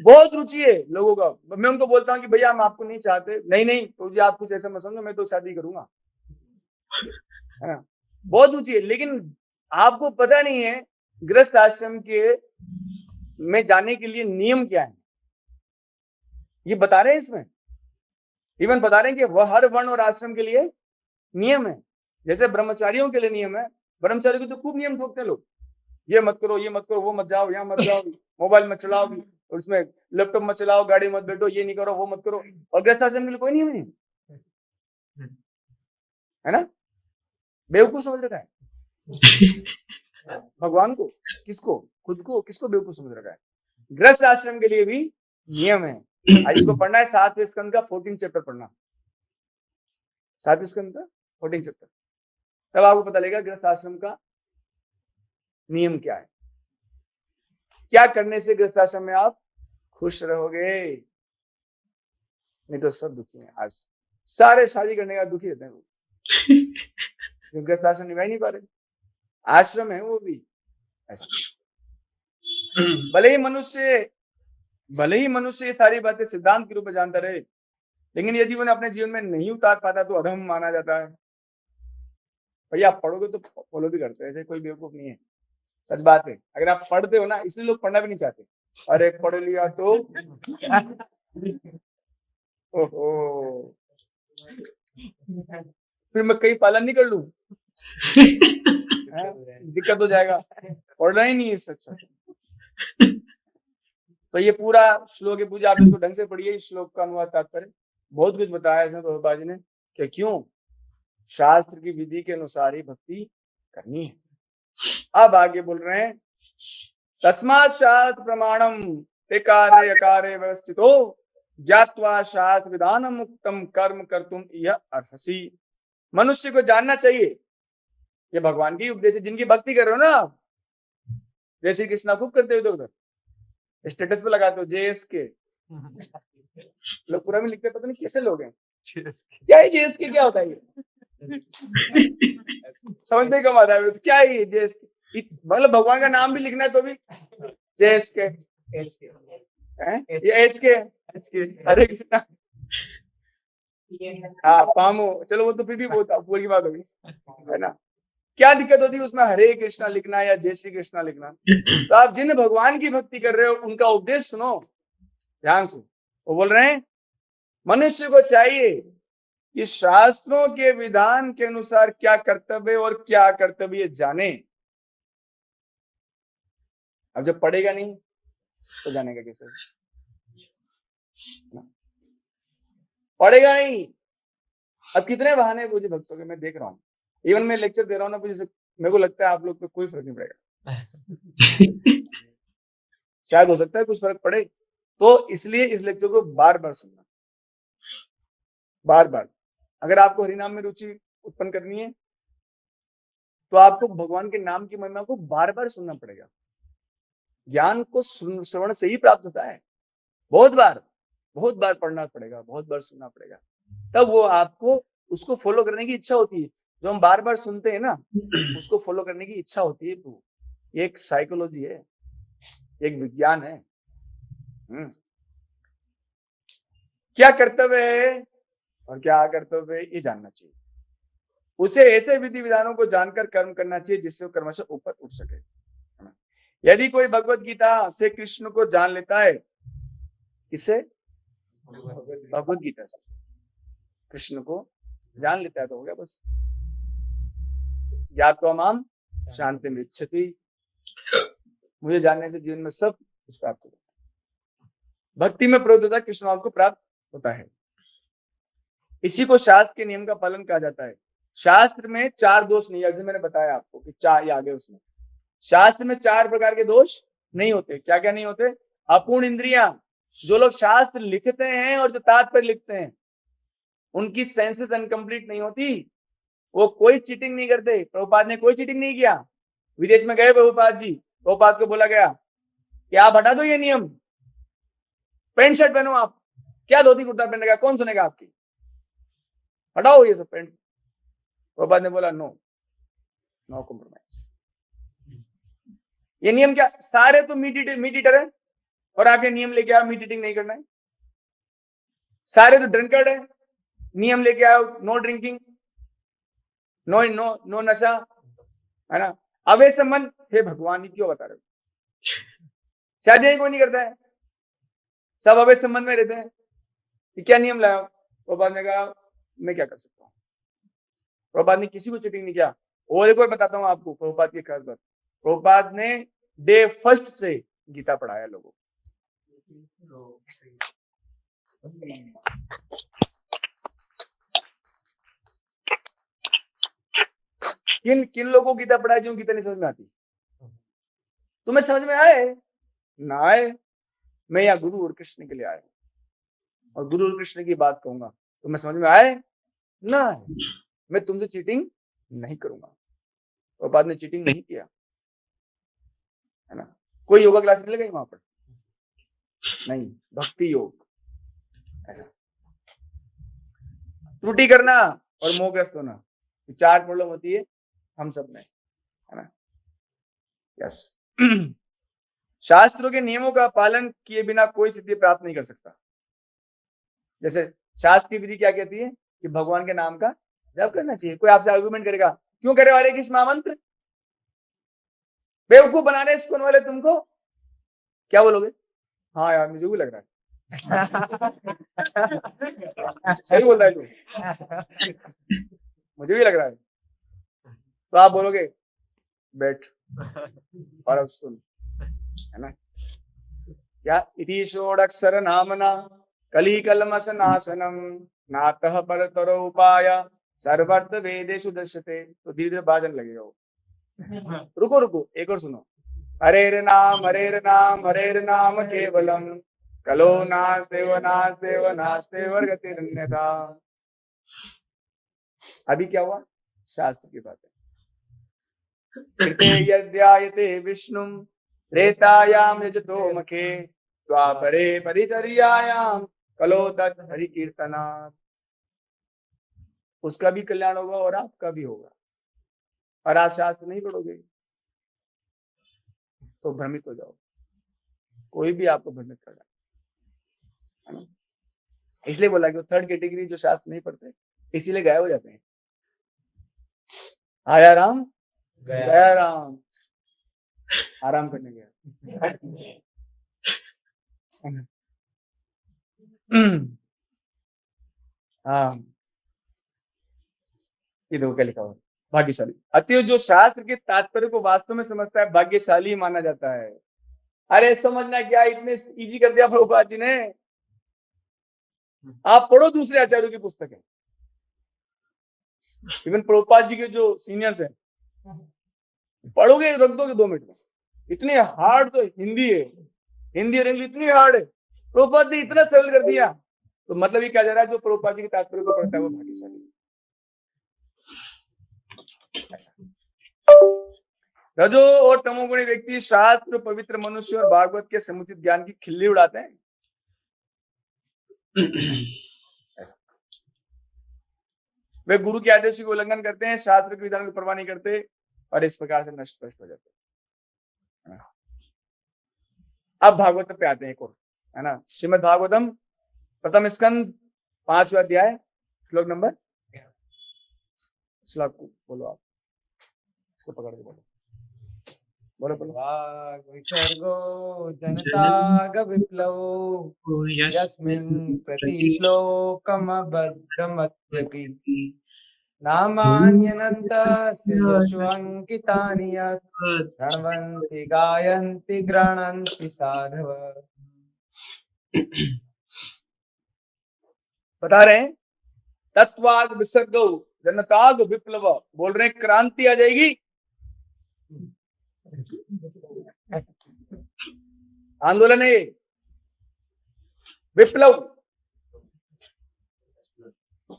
बहुत रुचि है लोगों का। मैं उनको बोलता हूँ कि भैया हम आपको नहीं चाहते, नहीं तो जी आप कुछ ऐसा मत समझो, मैं तो शादी करूंगा, है ना, बहुत रुचि है। लेकिन आपको पता नहीं है गृहस्थ आश्रम के में जाने के लिए नियम क्या है, ये बता रहे हैं इसमें, इवन बता रहे हैं कि वह हर वर्ण और आश्रम के लिए नियम है। जैसे ब्रह्मचारियों के लिए नियम है, ब्रह्मचारियों के तो खूब नियम ठोकते हैं लोग, ये मत करो, ये मत करो, वो मत जाओ, यहाँ मत जाओ, मोबाइल मत चलाओ, और उसमें लैपटॉप मत चलाओ, गाड़ी मत बैठो, ये नहीं करो, वो मत करो। और गृहस्थ आश्रम के लिए कोई नियम नहीं है ना। बेवकूफ समझ रखा है भगवान को, किसको, खुद को, किसको बेवकूफ समझ रखा है। गृहस्थ आश्रम के लिए भी नियम है। आज इसको पढ़ना है 7वें स्कंद का 14 चैप्टर पढ़ना, 7वें स्कंद का 14 चैप्टर, तब आपको पता लगेगा गृहस्थ आश्रम का नियम क्या है, क्या करने से गृहस्थ आश्रम में आप खुश रहोगे। नहीं तो सब दुखी हैं आज, सारे शादी करने का दुखी रहते हैं लोग, गृहस्थ आश्रम निभा नहीं पा रहे। आश्रम है वो भी ऐसा। भले ही मनुष्य ये सारी बातें सिद्धांत के रूप में जानता रहे, लेकिन यदि उन्हें अपने जीवन में नहीं उतार पाता तो अधम माना जाता है। भैया आप पढ़ोगे तो फॉलो भी करते हो, ऐसे कोई बेवकूफ नहीं है, सच बात है। अगर आप पढ़ते हो ना, इसलिए लोग पढ़ना भी नहीं चाहते, अरे पढ़ लिया तो ओहो फिर मैं कहीं पालन नहीं कर लूं, दिक्कत हो जाएगा, पढ़ना ही नहीं है सच। तो ये पूरा श्लोक है पूजा, आप इसको ढंग से पढ़िए। इस श्लोक का अनुवाद तात्पर्य बहुत कुछ बताया इसमें प्रभुपाद जी ने कि क्यों शास्त्र की विधि के अनुसार ही भक्ति करनी है। अब आगे बोल रहे हैं, तस्मात् शास्त्र प्रमाणम एकारे अकारे व्यवस्थितो ज्ञात्वा शास्त्र विधानम मुक्तम कर्म कर्तुम यह अर्हसि। मनुष्य को जानना चाहिए, ये भगवान की उपदेश है, जिनकी भक्ति कर रहे हो ना आप, जय श्री कृष्णा खूब करते हो, इधर उधर स्टेटस पे लगाते हो JSK, लोग पूरा भी लिखते, पता नहीं कैसे लोग हैं, क्या है JSK, क्या होता है ये समझ में कम आ रहा है, क्या है ये JSK, मतलब भगवान का नाम भी लिखना है तो भी JSK, ये HK, हरे कृष्णा, हाँ पामो, चलो वो तो फिर भी बहुत ऊपर की बात होगी, है ना। क्या दिक्कत होती है उसमें हरे कृष्णा लिखना या जय श्री कृष्णा लिखना। तो आप जिन भगवान की भक्ति कर रहे हो उनका उपदेश सुनो ध्यान से। वो बोल रहे हैं मनुष्य को चाहिए कि शास्त्रों के विधान के अनुसार क्या कर्तव्य और क्या कर्तव्य जाने। अब जब पढ़ेगा नहीं तो जानेगा कैसे, पढ़ेगा नहीं। अब कितने बहाने मुझे भक्तों के मैं देख रहा हूँ, इवन मैं लेक्चर दे रहा हूँ ना, मेरे को लगता है आप लोग पे कोई फर्क नहीं पड़ेगा शायद हो सकता है कुछ फर्क पड़े, तो इसलिए इस लेक्चर को बार बार सुनना, बार बार। अगर आपको हरिनाम में रुचि उत्पन्न करनी है तो आपको भगवान के नाम की महिमा को बार बार सुनना पड़ेगा। ज्ञान को श्रवण से ही प्राप्त होता है, बहुत बार पढ़ना पड़ेगा, बहुत बार सुनना पड़ेगा, तब वो आपको उसको फॉलो करने की इच्छा होती है। जो हम बार बार सुनते हैं ना, उसको फॉलो करने की इच्छा होती है। तो एक साइकोलॉजी है, एक विज्ञान है। क्या कर्तव्य है और क्या अकर्तव्य है ये जानना चाहिए। उसे ऐसे विधि विधानों को जानकर कर्म करना चाहिए जिससे वो कर्म से ऊपर उठ सके। यदि कोई भगवत गीता से कृष्ण को जान लेता है, किसे? भगवत गीता से कृष्ण को जान लेता है तो हो गया बस। ज्ञात्वा माम शांतिम इच्छति, मुझे जानने से जीवन में सब कुछ प्राप्त होता है। भक्ति में प्रवृत्त होता है, कृष्ण भाव को प्राप्त होता है। इसी को शास्त्र के नियम का पालन कहा जाता है। शास्त्र में 4 दोष नहीं, जैसे मैंने बताया आपको कि 4 आगे उसमें शास्त्र में 4 प्रकार के दोष नहीं होते। क्या क्या नहीं होते? अपूर्ण इंद्रियां, जो लोग शास्त्र लिखते हैं और जो तात्पर्य लिखते हैं उनकी सेंसेस अनकंप्लीट नहीं होती, वो कोई चीटिंग नहीं करते। प्रभुपाद ने कोई चीटिंग नहीं किया। विदेश में गए प्रभुपाद जी, प्रभुपाद को बोला गया कि आप हटा दो ये नियम, पैंट शर्ट पहनो, आप क्या धोती कुर्ता पहन रखा, कौन सुनेगा आपकी, हटाओ ये सब पैंट। प्रभुपाद ने बोला नो कॉम्प्रोमाइज। ये नियम क्या, सारे तो मीट ईटर है और आप ये नियम लेके आओ मीट ईटिंग नहीं करना है। सारे तो ड्रिंकर है, नियम लेके आओ no drinking, no no no नशा, है ना। अब ये संबंध, हे भगवान ये क्यों बता रहे हो? शायद यही कोई नहीं करता है, सब अवैध संबंध में रहते हैं। क्या नियम लाओ? प्रभुपाद ने कहा मैं क्या कर सकता हूँ। प्रभुपाद ने किसी को चीटिंग नहीं किया। और एक बार बताता हूँ आपको प्रभुपाद की खास बात, प्रभुपाद ने डे फर्स्ट से गीता पढ़ाया लोगों को। किन किन लोगों को गीता पढ़ाई जो गीता नहीं समझ में आती? तुम्हें समझ में आए ना आए, मैं यहाँ गुरु और कृष्ण के लिए आया और गुरु और कृष्ण की बात कहूंगा। तुम्हें समझ में आए ना आए, मैं तुमसे चीटिंग नहीं करूंगा। और बाद में चीटिंग नहीं किया, है ना। कोई योगा क्लास नहीं लगाई वहां पर, नहीं, भक्ति योग ऐसा। त्रुटि करना और मोहग्रस्त होना, चार प्रॉब्लम होती है हम सब में, है ना। यस। शास्त्रों के नियमों का पालन किए बिना कोई सिद्धि प्राप्त नहीं कर सकता। जैसे शास्त्र की विधि क्या कहती है कि भगवान के नाम का जप करना चाहिए। कोई आपसे आर्गुमेंट करेगा क्यों करे हरे कृष्ण महामंत्र, बेवकूफ बनाने इसको वाले तुमको, क्या बोलोगे? हाँ यार मुझे भी लग रहा है। सही बोल रहा है तू, मुझे भी लग रहा है। तो आप बोलोगे बैठ और अब सुन, है ना। क्या इति षोडक्षर नामना कली कलमस नाशनम नातः परतरो उपाय सर्वर्थ वेदेषु दृश्यते। तो धीरे धीरे बाजन लगेगा वो। रुको रुको एक और सुनो। हरेर नाम केवलम कलो नास्तेव नास्तेव नास्तेव गतिरन्यथा। अभी क्या हुआ? शास्त्र की बात है। कृते यद्यायते विष्णुम त्रेतायाम यजतो मखे द्वापरे परिचर्यायाम कलो तत् हरि कीर्तनात्। उसका भी कल्याण होगा और आपका भी होगा। और आप शास्त्र नहीं पढ़ोगे तो भ्रमित हो जाओ। कोई भी आपको भ्रमित कर रहा है ना। इसलिए बोला कि थर्ड कैटेगरी जो शास्त्र नहीं पढ़ते इसीलिए गायब हो जाते हैं। आया राम गया राम, आराम करने गया। हाँ, ये देखो क्या लिखा हुआ, भाग्यशाली अतएव जो शास्त्र के तात्पर्य को वास्तव में समझता है भाग्यशाली माना जाता है। अरे समझना क्या, इतने इजी कर दिया प्रभुपाद जी ने। आप पढ़ो दूसरे आचार्यों की पुस्तक है, इवन प्रभुपाद जी के जो सीनियर्स हैं, पढ़ोगे रख दोगे 2 मिनट में। इतने हार्ड तो हिंदी है, हिंदी और इंग्लिश इतनी हार्ड है, प्रभुपाद ने इतना सरल कर दिया। तो मतलब ये क्या जा रहा है, जो प्रभुपाद जी के तात्पर्य को पढ़ता है वो भाग्यशाली। रजो और तमोगुणी व्यक्ति शास्त्र, पवित्र मनुष्य और भागवत के समुचित ज्ञान की खिल्ली उड़ाते हैं। ऐसा वे गुरु के आदेश का उल्लंघन करते हैं, शास्त्र के विधान की परवाह नहीं करते और इस प्रकार से नष्ट भ्रष्ट हो जाते हैं। अब भागवत पे आते हैं एक और, है ना। श्रीमद् भागवतम प्रथम स्कंद 5वां अध्याय श्लोक नंबर, श्लोक बोलो आप, इसको पकड़ के बोलो, बोलो बोलो। वाग विसर्गो जनताग विप्लवो यस्मिन् प्रतिश्लोकमबद्धमत्यपि नामान्यनन्तस्य यशोऽङ्कितानि यत् गृह्णन्ति गायन्ति गृह्णन्ति साधव। बता रहे हैं तत्वाग विसर्गो जनताग विप्लव, बोल रहे हैं क्रांति आ जाएगी, आंदोलन है, विप्लव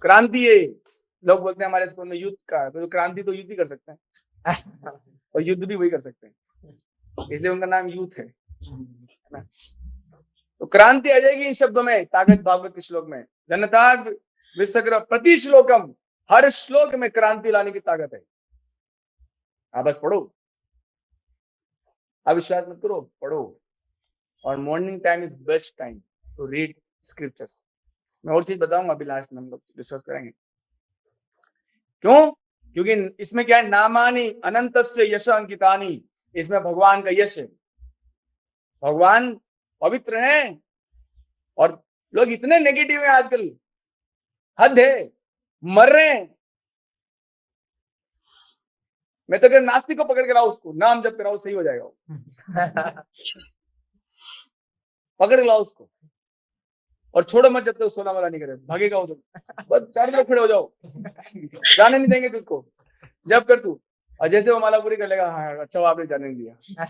क्रांति है। लोग बोलते हैं हमारे स्कूल में युद्ध का, तो क्रांति तो युद्ध ही कर सकते हैं और युद्ध भी वही कर सकते हैं, इसलिए उनका नाम यूथ है ना। तो क्रांति आ जाएगी इन शब्दों में, ताकत भागवत के श्लोक में, जनताग विसर्ग प्रति श्लोकम, हर श्लोक में क्रांति लाने की ताकत है। आप बस पढ़ो, आप विश्वास मत करो, पढ़ो। और morning time is best time to read scriptures. मैं और चीज बताऊंगा अभी लास्ट में, हम लोग डिस्कस करेंगे क्यों, क्योंकि इसमें क्या है, नामानि अनंतस्य यश अंकितानि, इसमें भगवान का यश है। भगवान पवित्र हैं और लोग इतने नेगेटिव हैं आजकल, हद है, मर रहे हैं। मैं तो अगर नास्तिक को पकड़ के लाओ, उसको नाम जब कराओ सही हो जाएगा वो। पकड़ के लाओ उसको और छोड़ो मत जब तक सोना वाला नहीं करे, भागेगा वो तो। बस चारों तरफ खड़े हो जाओ, जाने नहीं देंगे तुझको जब कर तू। और जैसे वो माला पूरी कर लेगा, हाँ अच्छा वो आपने जाने नहीं दिया।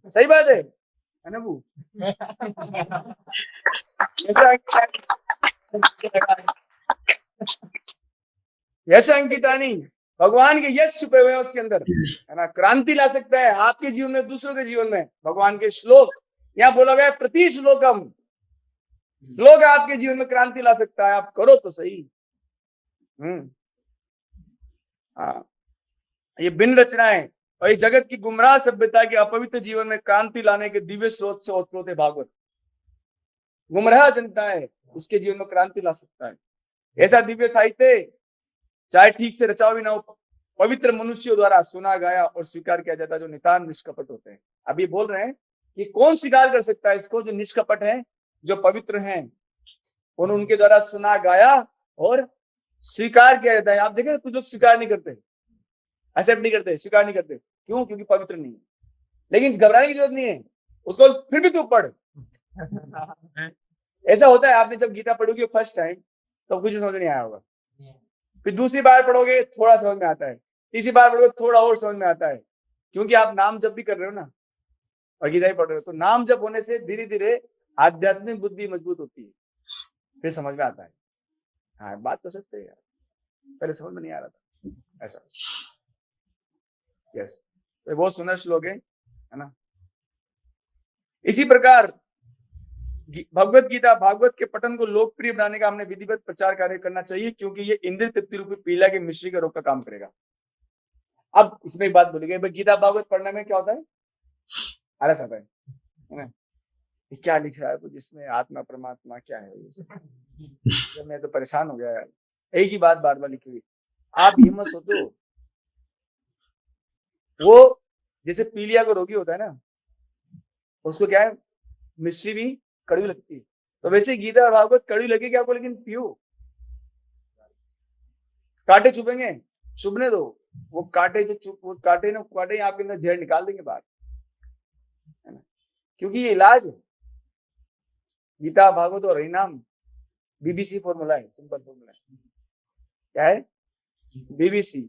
सही बात है ना बू? यश अंकितानी, भगवान के यश छुपे हुए हैं उसके अंदर, है ना। क्रांति ला सकता है आपके जीवन में, दूसरों के जीवन में। भगवान के श्लोक यहाँ बोला गया, प्रति श्लोकम, श्लोक आपके जीवन में क्रांति ला सकता है, आप करो तो सही। हाँ, ये बिन रचनाएं और ये जगत की गुमराह सभ्यता के अपवित्र जीवन में क्रांति लाने के दिव्य स्रोत से ओतप्रोत है भागवत। गुमराह जनता है, उसके जीवन में क्रांति ला सकता है ऐसा दिव्य साहित्य, चाहे ठीक से रचा भी ना हो, पवित्र मनुष्यों द्वारा सुना गाया और स्वीकार किया जाता है, जो नितान निष्कपट होते हैं। अब ये बोल रहे हैं कि कौन स्वीकार कर सकता है इसको, जो निष्कपट है, जो पवित्र हैं, उनके द्वारा सुना गाया और स्वीकार किया जाता है। आप देखें कुछ लोग स्वीकार नहीं करते, एक्सेप्ट नहीं करते, स्वीकार नहीं करते, क्यों? क्योंकि पवित्र नहीं है। लेकिन घबराने की जरूरत नहीं है, उसको फिर भी तू पढ़। ऐसा होता है, आपने जब गीता पढ़ोगे फर्स्ट टाइम तो कुछ समझ नहीं आया होगा, फिर दूसरी बार पढ़ोगे थोड़ा समझ में आता है, तीसरी बार पढ़ोगे थोड़ा और समझ में आता है, क्योंकि आप नाम जप भी कर रहे हो ना और गीता ही पढ़ रहे हो। तो नाम जप होने से धीरे धीरे आध्यात्मिक बुद्धि मजबूत होती है, फिर समझ में आता है। हाँ, बात तो सत्य है यार, पहले समझ में नहीं आ रहा था ऐसा। यस, तो बहुत सुंदर श्लोक है ना। इसी प्रकार भगवत गीता, भागवत के पठन को लोकप्रिय बनाने का हमने विधिवत प्रचार कार्य करना चाहिए, क्योंकि ये इंद्र तृप्ति रूपी पीला के मिश्री का रोग का काम करेगा। अब इसमें एक बात बोली गई, गीता भागवत पढ़ने में क्या होता है, आलस आता है ना। क्या लिख रहा है कुछ इसमें, आत्मा परमात्मा क्या है ये सब। मैं तो परेशान हो गया यार, एक ही बात बार बार लिखी हुई। आप ये मत सोचो, वो जैसे पीलिया को रोगी होता है ना, उसको क्या है, मिश्री भी कड़वी लगती है, तो वैसे गीता और भागवत कड़वी लगेगी आपको, लेकिन पियो। कांटे चुभेंगे, चुभने दो, वो कांटे वो कांटे आपके अंदर जहर निकाल देंगे बाहर, है ना, क्योंकि ये इलाज है। गीता भागवत और हरिनाम बीबीसी फॉर्मूला है, सिंपल फॉर्मूला है। क्या है? बीबीसी।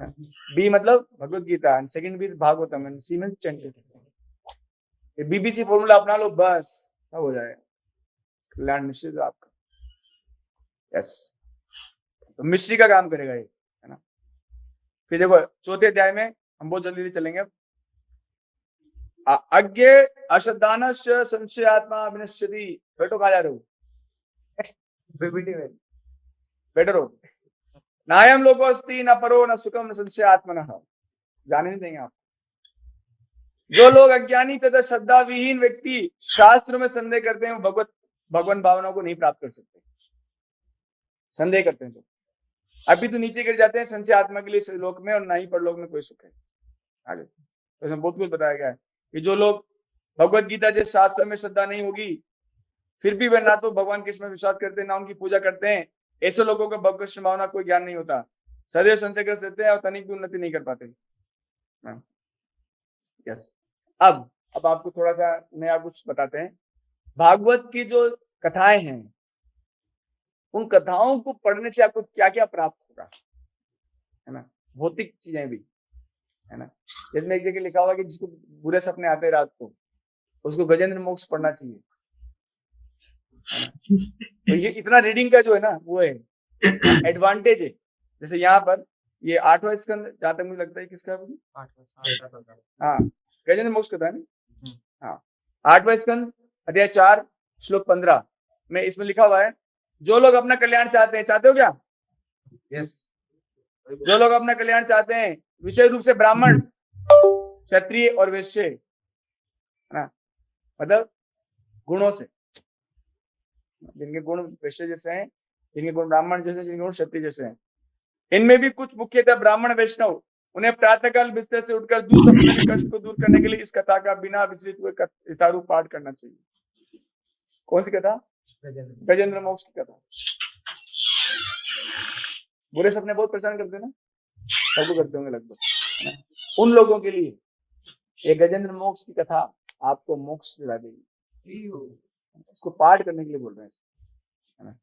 बी मतलब Bhagavad Gita, second B Bhagavatam, and C में चैंटिंग। बीबीसी फॉर्मूला अपना लो, बस सब हो जाएगा, कल्याण निश्चित है आपका। यस, तो मिश्री का काम करेगा ये, है ना। फिर देखो चौथे अध्याय में हम बहुत जल्दी चलेंगे। अब अज्ञे अश्रद्धानस्य संशयात्मा विनश्यति। बैठो, कहाँ जा रहे हो? पीपीटी में बैठो रहो। नायम लोको अस्ति न परो न सुखम न संशयात्मनः। जाने नहीं देंगे आप। जो लोग अज्ञानी तथा श्रद्धा विहीन व्यक्ति शास्त्र में संदेह करते हैं, वो भगवान भावना को नहीं प्राप्त कर सकते। संदेह करते हैं जो, अभी तो नीचे गिर जाते हैं संशय आत्मा के लिए इस लोक में, और ना ही परलोक में कोई सुख है। आगे तो इसमें बहुत कुछ बताया गया है कि जो लोग भगवत गीता जैसे शास्त्र में श्रद्धा नहीं होगी, फिर भी वे ना तो भगवान कृष्ण में विश्वास करते हैं, ना उनकी पूजा करते हैं, ऐसे लोगों को भगवत कृष्ण भावना कोई ज्ञान नहीं होता, सदैव संशयग्रस्त रहते हैं और तनिक भी उन्नति नहीं कर पाते। यस, अब आपको थोड़ा सा नया कुछ बताते हैं। भागवत की जो कथाएं हैं, उन कथाओं को पढ़ने से आपको क्या क्या प्राप्त होगा, है ना। भौतिक चीजें भी, है ना। जिसमें एक जगह लिखा हुआ कि जिसको बुरे सपने आते हैं रात को, उसको गजेंद्र मोक्ष पढ़ना चाहिए, है ना। तो ये इतना रीडिंग का जो है ना, वो है एडवांटेज है। जैसे यहाँ पर ये 8वां स्कंद, जहां तक मुझे लगता है किसका है, हाँ, गजेंद्र मोक्ष कथा है। हाँ, 8वां स्कंद अध्याय 4 श्लोक 15 में इसमें लिखा हुआ है, जो लोग अपना कल्याण चाहते हैं, चाहते हो क्या? यस, जो लोग अपना कल्याण चाहते हैं, विशेष रूप से ब्राह्मण, क्षत्रिय और वैश्य, है ना, मतलब गुणों से, जिनके गुण वैश्य जैसे हैं, जिनके गुण ब्राह्मण जैसे, जिनके गुण क्षत्रिय जैसे हैं, इनमें भी कुछ मुख्यतः ब्राह्मण वैष्णव, उन्हें प्रातःकाल बिस्तर से उठकर दूसरे के कष्ट को दूर करने के लिए इस कथा का बिना विचलित हुए यथारूप पाठ करना चाहिए। कौन सी कथा? गजेंद्र मोक्ष की कथा। बुरे सपने बहुत परेशान करते हैं ना, सबको करते होंगे लगभग, है ना? उन लोगों के लिए ये गजेंद्र मोक्ष की कथा आपको मोक्ष दिला देगी। उसको पाठ करने के लिए बोल रहे हैं, है ना?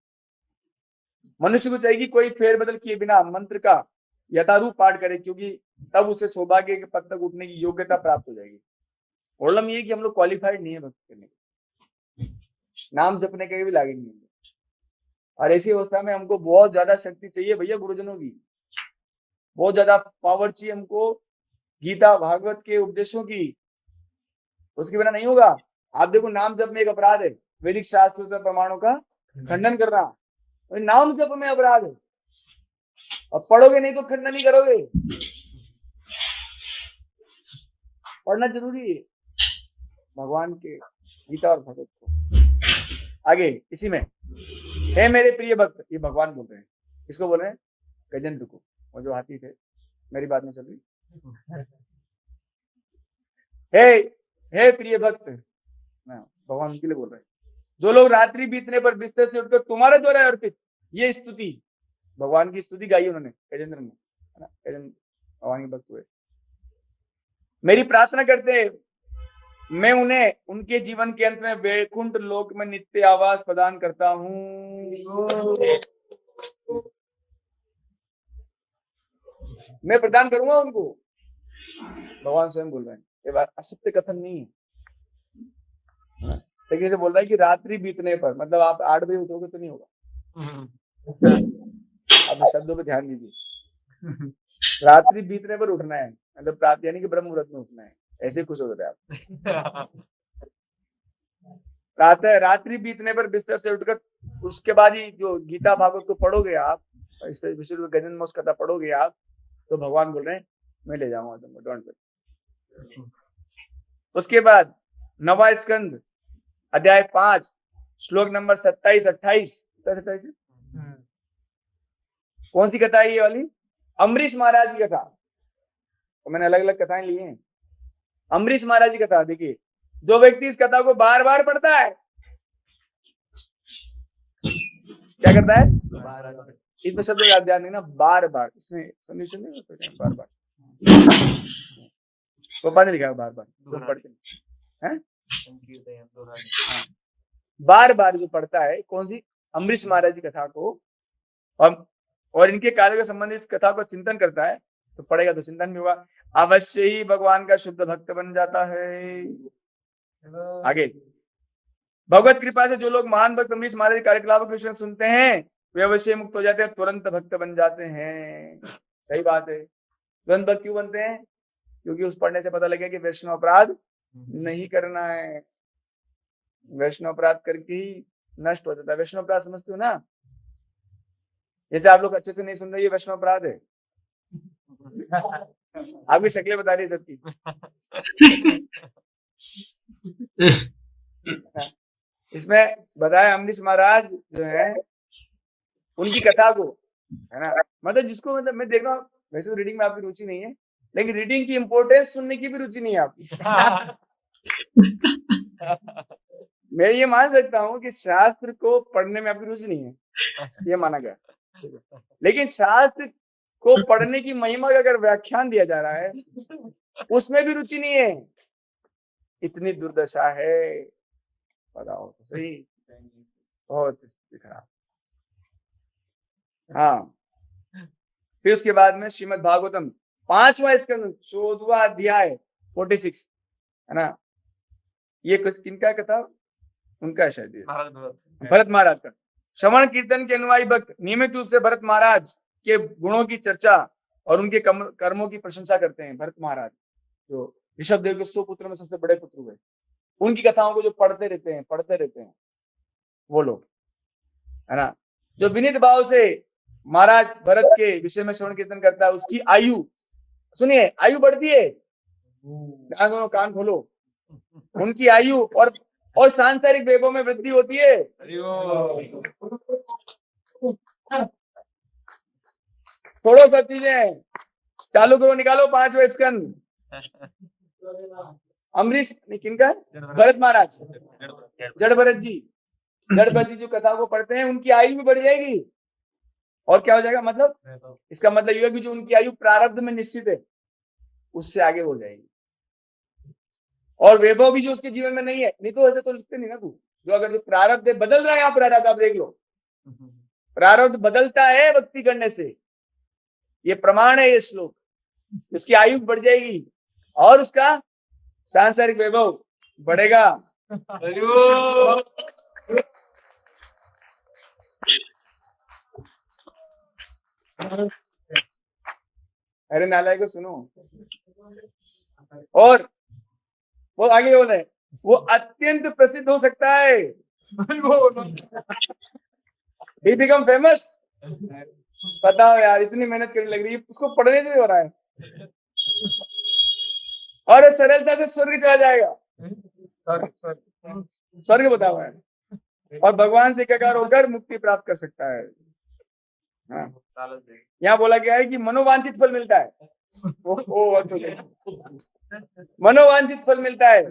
मनुष्य को चाहिए कि कोई फेरबदल किए बिना मंत्र का यथारूप पाठ करे, क्योंकि तब उसे सौभाग्य के पद तक उठने की योग्यता प्राप्त हो जाएगी। प्रॉब्लम ये है कि हम लोग क्वालिफाइड नहीं है भक्ति करने के, नाम जपने के भी लागे नहीं है, और ऐसी अवस्था में हमको बहुत ज्यादा शक्ति चाहिए भैया, गुरुजनों की बहुत ज्यादा पावर चाहिए हमको, गीता भागवत के उपदेशों की, उसके बिना नहीं होगा। आप देखो, नाम जप में एक अपराध है, वैदिक शास्त्र प्रमाणों का खंडन करना, नाम जप में अपराध है, और पढ़ोगे नहीं तो खंडन नहीं करोगे। पढ़ना जरूरी है भगवान के गीता और भगवत को। आगे इसी में, हे मेरे प्रिय भक्त, ये भगवान बोल रहे हैं, इसको बोल रहे हैं गजेंद्र को, वो जो हाथी थे, मेरी बात नहीं चल रही। हे प्रिय भक्त, भगवान उनके लिए बोल रहे हैं, जो लोग रात्रि बीतने पर बिस्तर से उठकर तुम्हारे द्वारा अर्पित ये स्तुति, भगवान की स्तुति गाई उन्होंने, गजेंद्र ने, है ना? गजेंद्र भगवान के भक्त हुए, मेरी प्रार्थना करते, मैं उन्हें उनके जीवन के अंत में वैकुंठ लोक में नित्य आवास प्रदान करता हूँ। मैं प्रदान करूंगा उनको, भगवान स्वयं बोल रहे हैं। ये बात असत्य कथन नहीं है, लेकिन से बोल रहा है कि रात्रि बीतने पर, मतलब आप 8 बजे उठोगे तो नहीं होगा। आप शब्दों पे ध्यान दीजिए, रात्रि बीतने पर उठना है, मतलब प्रातः यानी कि ब्रह्म मुहूर्त में उठना है, ऐसे खुश हो जाते आप। प्रातः रात्रि बीतने पर बिस्तर से उठकर उसके बाद ही जो गीता भागवत को पढ़ोगे आप, विशेष गजेंद्र मोक्ष कथा पढ़ोगे आप, तो भगवान बोल रहे हैं मैं ले जाऊंगा तुमको, डोंट वरी। उसके बाद 9वां स्कंद अध्याय 5 श्लोक नंबर 27-28, कौन सी कथा है ये वाली? अम्बरीश महाराज की कथा। तो मैंने अलग अलग कथाएं ली हैं। अम्बरीश महाराज की कथा देखिए, जो व्यक्ति इस कथा को बार बार पढ़ता है, क्या करता है? इसमें शब्द याद ध्यान देना, बार बार, इसमें संदेश नहीं होता, बार बार वो पाने लिखा है, बार बार जो पढ़ते हैं, बार बार जो पढ़ता है, कौन सी? अम्बरीश महाराज की कथा को, और इनके कार्य के संबंधित इस कथा को चिंतन करता है, तो पढ़ेगा तो चिंतन भी होगा, अवश्य ही भगवान का शुद्ध भक्त बन जाता है। आगे, भगवत कृपा से जो लोग महान भक्त अम्बरीश महाराज कार्यकलापों के विषय सुनते हैं, वे अवश्य मुक्त हो जाते हैं, तुरंत भक्त बन जाते हैं। सही बात है। तुरंत भक्त क्यों बनते हैं? क्योंकि उस पढ़ने से पता लगे कि वैष्णव अपराध नहीं करना है, वैष्णव अपराध करके ही नष्ट हो जाता है। वैष्णव अपराध समझते हो ना? जैसे आप लोग अच्छे से नहीं सुन रहे, ये वैष्णव अपराध है। आपकी शक्लें बता रही है सबकी। इसमें बताया अम्बरीश महाराज जो है, उनकी कथा को, है ना, मतलब जिसको, मतलब मैं देख रहा हूँ, वैसे तो रीडिंग में आपकी रुचि नहीं है, लेकिन रीडिंग की इंपॉर्टेंस सुनने की भी रुचि नहीं है आपकी। मैं ये मान सकता हूँ कि शास्त्र को पढ़ने में आपकी रुचि नहीं है, ये माना गया, लेकिन शास्त्र को पढ़ने की महिमा का अगर व्याख्यान दिया जा रहा है, उसमें भी रुचि नहीं है। इतनी दुर्दशा है, बताओ तो सही, बहुत स्थिति खराब। हाँ, फिर उसके बाद में श्रीमद् भागवतम 5वां स्कंद 14वां अध्याय 46, है ना, ये किनका कथा? उनका शायद भरत महाराज का। श्रवण कीर्तन के अनुयायी भक्त नियमित रूप से भरत महाराज के गुणों की चर्चा और उनके कर्मों की प्रशंसा करते हैं। भरत महाराज जो ऋषभदेव के 100 पुत्रों में सबसे बड़े पुत्र हुए, उनकी कथाओं को जो पढ़ते रहते हैं वो लोग, है ना, जो विनीत भाव से महाराज भरत के विषय में श्रवण कीर्तन करता है, उसकी आयु, सुनिए, आयु बढ़ती है, कान खोलो, उनकी आयु और सांसारिक वैभव में वृद्धि होती है। छोड़ो सब चीजें, चालू करो, निकालो 5वां स्कंद। अम्बरीश किनका है? भरत महाराज, जड़ भरत जी, जड़बजी जो कथा को पढ़ते हैं उनकी आयु भी बढ़ जाएगी। और क्या हो जाएगा, मतलब इसका मतलब यह है कि जो उनकी आयु प्रारब्ध में निश्चित है उससे आगे हो जाएगी। और वैभव भी जो उसके जीवन में नहीं है, नहीं तो ऐसे तो लिखते नहीं ना तू, जो अगर जो प्रारब्ध है बदल रहा है, यहाँ प्रारब्ध आप देख लो, प्रारब्ध बदलता है भक्ति करने से, ये प्रमाण है ये श्लोक। उसकी आयु बढ़ जाएगी और उसका सांसारिक वैभव बढ़ेगा। अरे नालायक को सुनो। और वो आगे बोल रहे हैं, वो अत्यंत प्रसिद्ध हो सकता है, he become famous। बताओ यार, इतनी मेहनत करने लग रही है, उसको पढ़ने से हो रहा है, और सरलता से स्वर्ग चला जाएगा। स्वर्ग बताओ है, और भगवान से एकाकार होकर मुक्ति प्राप्त कर सकता है। हाँ। यहाँ बोला गया है कि मनोवांछित फल मिलता है। मनोवांछित फल मिलता है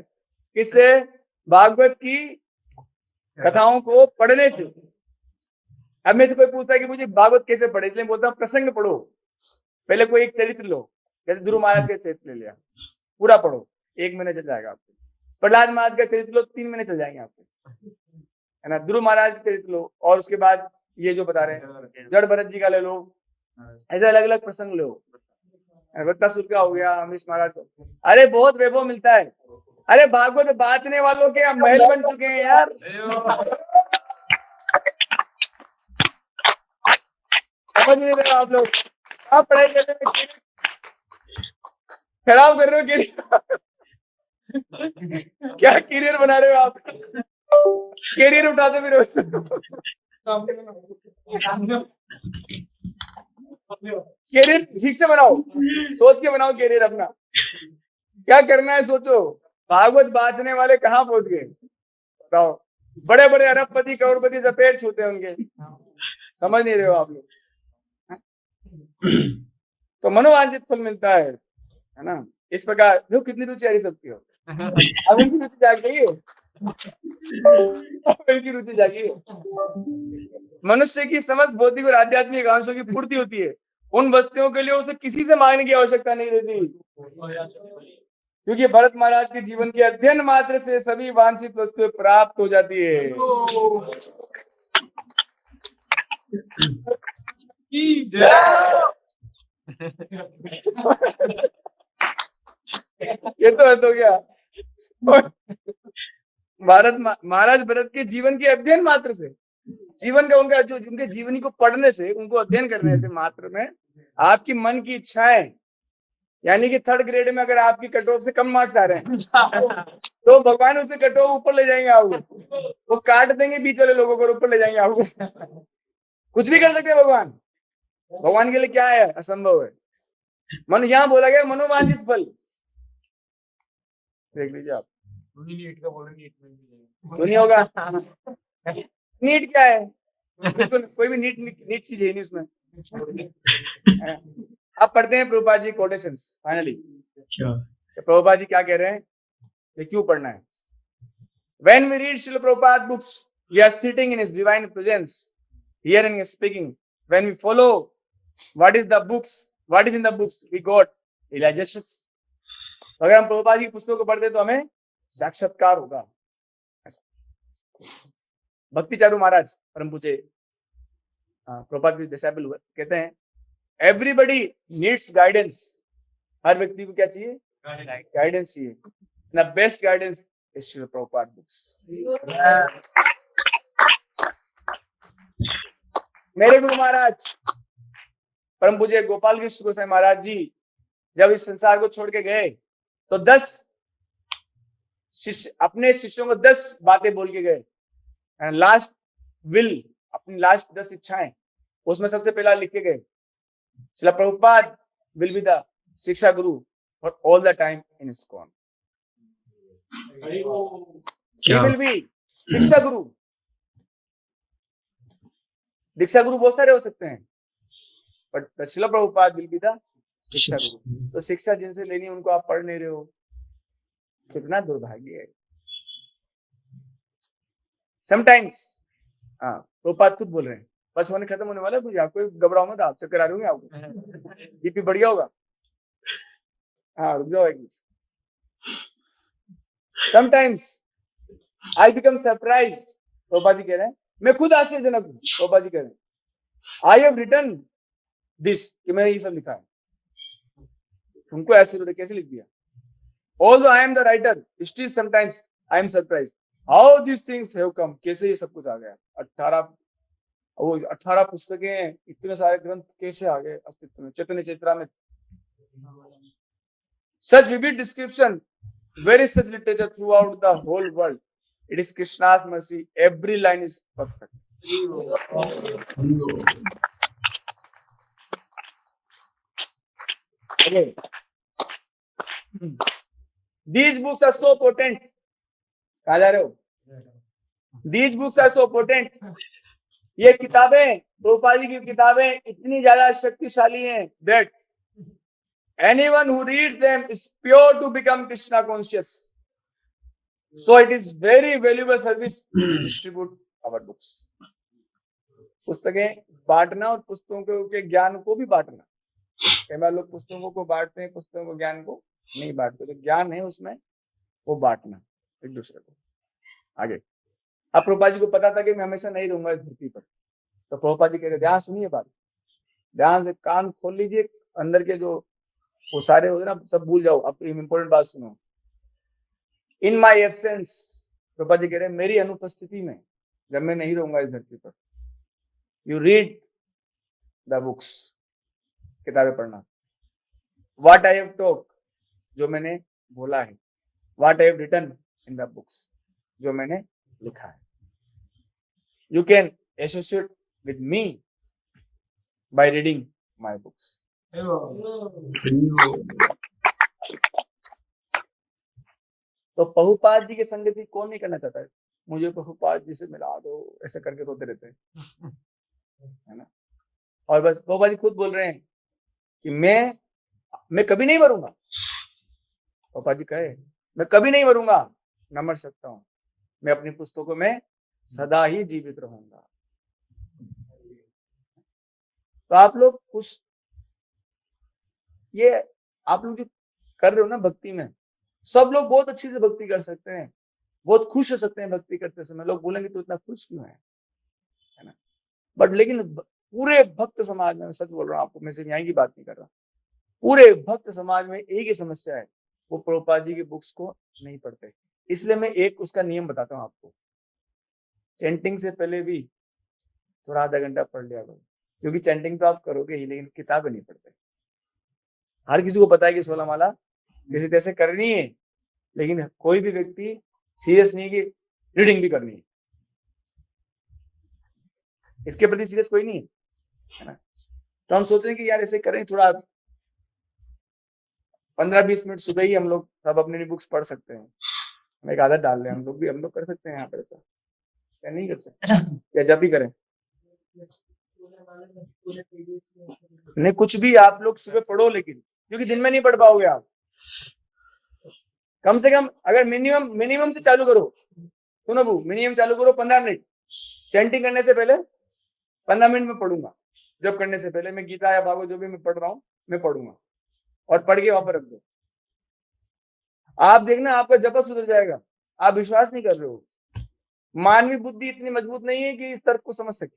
किससे? भागवत की कथाओं को पढ़ने से। अब में से कोई पूछता है कि मुझे भागवत कैसे पढ़े, इसलिए बोलता हूँ प्रसंग पढ़ो। पहले कोई एक चरित्र लो, जैसे ध्रुव महाराज का चरित्र ले लिया, पूरा पढ़ो, 1 महीने चल जाएगा आपको। प्रहलाद महाराज का चरित्र लो, 3 महीने चल जाएंगे आपको, है ना। ध्रुव महाराज का चरित्र लो, और उसके बाद ये जो बता रहे हैं जड़ भरत जी का ले लो, ऐसे अलग अलग प्रसंग लो। वत्तासुर का हो गया, अमरीश महाराज का। अरे बहुत वैभव मिलता है। अरे भागवत बांचने वालों के अब महल बन चुके हैं यार। समझ नहीं रहे आप लोग, आप पढ़ाई करने में खराब कर रहे हो कैरियर। क्या कैरियर बना रहे हो आप? कैरियर उठाते भी रहो। कैरियर ठीक से बनाओ, सोच के बनाओ कैरियर अपना, क्या करना है सोचो। भागवत बांचने वाले कहाँ पहुंच गए बताओ? बड़े बड़े अरबपति करोड़पति जपेट छूते होंगे, समझ नहीं रहे हो आप लोग। तो मनोवांछित फल मिलता है ना। इस प्रकार देखो कितनी रुचि आ रही सबकी हो। अब इनकी रुचि जाग गई है, इनकी रुचि जागी है। मनुष्य की समस्त भौतिक और आध्यात्मिक आकांक्षाओं की पूर्ति होती है। उन वस्तुओं के लिए उसे किसी से मांगने की आवश्यकता नहीं रहती, क्योंकि भरत महाराज के जीवन के अध्ययन मात्र से सभी वांछित वस्तुएं प्राप्त हो जाती है। ये तो है तो क्या। महाराज भरत के जीवन के अध्ययन मात्र से, जीवन का उनका जो उनके जीवनी को पढ़ने से, उनको अध्ययन करने से मात्र में आपकी मन की इच्छाएं, यानी कि 3rd ग्रेड में अगर आपकी कट ऑफ से कम मार्क्स आ रहे हैं तो भगवान उसे कट ऑफ ऊपर ले जाएंगे आपको, वो काट देंगे बीच वाले लोगों को, ऊपर ले जाएंगे आपको। कुछ भी कर सकते हैं भगवान, भगवान के लिए क्या है असंभव है। मन यहाँ बोला गया मनोवांछित फल, देख लीजिए आप। नीट का बोलो, नीट में तो नहीं होगा। नीट क्या है? बिल्कुल कोई भी नीट चीज है नहीं उसमें। अब पढ़ते हैं प्रभुपाद जी कोटेशंस फाइनली। प्रभुपाद जी क्या कह रहे हैं, ये क्यों पढ़ना है? When we read Srila Prabhupada books, we are sitting in his divine presence, hearing his speaking. When we follow what is in the books, we got realizations. अगर हम प्रभुपाद की पुस्तकों को पढ़ते तो हमें साक्षात्कार होगा। भक्ति चारू महाराज परम पूज्य प्रभुपाद के डिसाइपल हुए, कहते हैं एवरीबडी नीड्स गाइडेंस। हर व्यक्ति को क्या चाहिए? गाइडेंस चाहिए। The best guidance is Srila Prabhupada books. मेरे गुरु महाराज परम पूज्य गोपाल कृष्ण गोसाई महाराज जी जब इस संसार को छोड़ के गए तो 10 शिष्य, अपने शिष्यों को 10 बातें बोल के गए। लास्ट विल, अपनी लास्ट 10 इच्छाएं, उसमें सबसे पहला लिख के गए, Srila Prabhupada will be the शिक्षा गुरु for all the time in ISKCON। He will be शिक्षा गुरु। दीक्षा गुरु बहुत सारे हो सकते हैं, but Srila Prabhupada will be the शिक्षा गुरु। तो शिक्षा जिनसे लेनी उनको आप पढ़ नहीं रहे हो, कितना दुर्भाग्य है। Sometimes हाँ, प्रभुपाद खुद बोल रहे हैं बस होने खत्म होने वाला है, कुछ आपको घबराओ मत, आप चक्कर आ रहे होंगे आपको, बीपी बढ़ गया होगा। हाँ, रुक जाओ एक minute. Sometimes I become surprised, Prabhupada ji कह रहे हैं मैं खुद आश्चर्यजनक हूँ। प्रभुपाद जी कह रहे हैं आई हैव रिटन दिस, कि मैंने ये सब लिखा है। उनको ऐसे कैसे लिख दिया? Although I am the writer, still sometimes I am surprised how these things have come, कैसे ये सब कुछ आ गया। 18 पुस्तकें, इतने सारे ग्रंथ कैसे आ गए अस्तित्व में, चैतन्य चेतना में। Such vivid description, where is such literature throughout the whole world? It is Krishna's mercy, every line is perfect. Okay. These books are so potent. कहाँ जा रहे हो? These books are so potent. ये किताबें, प्रभुपाद जी की किताबें इतनी ज्यादा शक्तिशाली हैं that anyone who reads them is pure to become Krishna conscious. So it is very valuable service to distribute our books. पुस्तकें बांटना और पुस्तकों के ज्ञान को भी बांटना। कई बार लोग पुस्तकों को बांटते हैं, पुस्तकों को ज्ञान को नहीं बांटते। जो ज्ञान है उसमें वो बांटना एक दूसरे को। आगे, अब प्रभुपाद जी को पता था कि मैं हमेशा नहीं रहूंगा इस धरती पर, तो प्रभुपाद जी कह रहे ध्यान सुनिए बात, ध्यान से कान खोल लीजिए, अंदर के जो वो सारे होते ना सब भूल जाओ। अब इम्पोर्टेंट बात सुनो। इन माई एब्सेंस, प्रभुपाद जी कह रहे हैं मेरी अनुपस्थिति में, जब मैं नहीं रहूंगा इस धरती पर, यू रीड द बुक्स, किताबें पढ़ना। व्हाट आई हैव टॉक, जो मैंने बोला है। What I have written in the books, जो मैंने लिखा है। You can associate with me by reading my books. तो प्रभुपाद जी की संगति कौन नहीं करना चाहता है? मुझे प्रभुपाद जी से मिला दो, ऐसे करके रोते रहते हैं, है ना। और बस प्रभुपाद जी खुद बोल रहे हैं कि मैं कभी नहीं मरूंगा। प्रभुपाद जी कहे मैं कभी नहीं मरूंगा, न मर सकता हूं, मैं अपनी पुस्तकों में सदा ही जीवित रहूंगा। तो आप लोग कुछ ये आप लोग जो कर रहे हो ना भक्ति में, सब लोग बहुत अच्छी से भक्ति कर सकते हैं, बहुत खुश हो सकते हैं भक्ति करते समय। लोग बोलेंगे तो इतना खुश क्यों है ना। बट लेकिन पूरे भक्त समाज में, मैं सच बोल रहा हूँ आपको, मैं सिर्फ यहाँ की बात नहीं कर रहा, पूरे भक्त समाज में एक ही समस्या है, वो प्रभुपाद जी की बुक्स को नहीं पढ़ते। इसलिए मैं एक उसका नियम बताता हूँ आपको। चैंटिंग से पहले भी थोड़ा आधा घंटा पढ़ लिया करो, क्योंकि चैंटिंग तो आप करोगे ही, लेकिन किताबें नहीं पढ़ते। हर किसी को पता है कि 16 माला जैसे तैसे करनी है, लेकिन कोई भी व्यक्ति सीरियस नहीं कि रीडिंग भी करनी है, इसके प्रति सीरियस कोई नहीं है ना। तो हम सोच रहे हैं कि यार ऐसे करें, थोड़ा 15-20 मिनट सुबह ही हम लोग सब अपनी बुक्स पढ़ सकते हैं। हम एक आदत डाल रहे हैं, हम लोग कर सकते हैं यहाँ पर ऐसा, क्या नहीं कर सकते? या जब भी करें नहीं, कुछ भी आप लोग सुबह पढ़ो, लेकिन क्योंकि दिन में नहीं पढ़ पाओगे आप। कम से कम अगर मिनिमम से चालू करो, सुनो बू, मिनिमम चालू करो 15 मिनट। चैंटिंग करने से पहले 15 मिनट में पढ़ूंगा, जब करने से पहले मैं गीता या भागवत जो भी मैं पढ़ रहा हूँ मैं पढ़ूंगा, और पढ़ के वहां पर रख दो। आप देखना आपका जप सुधर जाएगा। आप विश्वास नहीं कर रहे हो, मानवीय बुद्धि इतनी मजबूत नहीं है कि इस तर्क को समझ सके।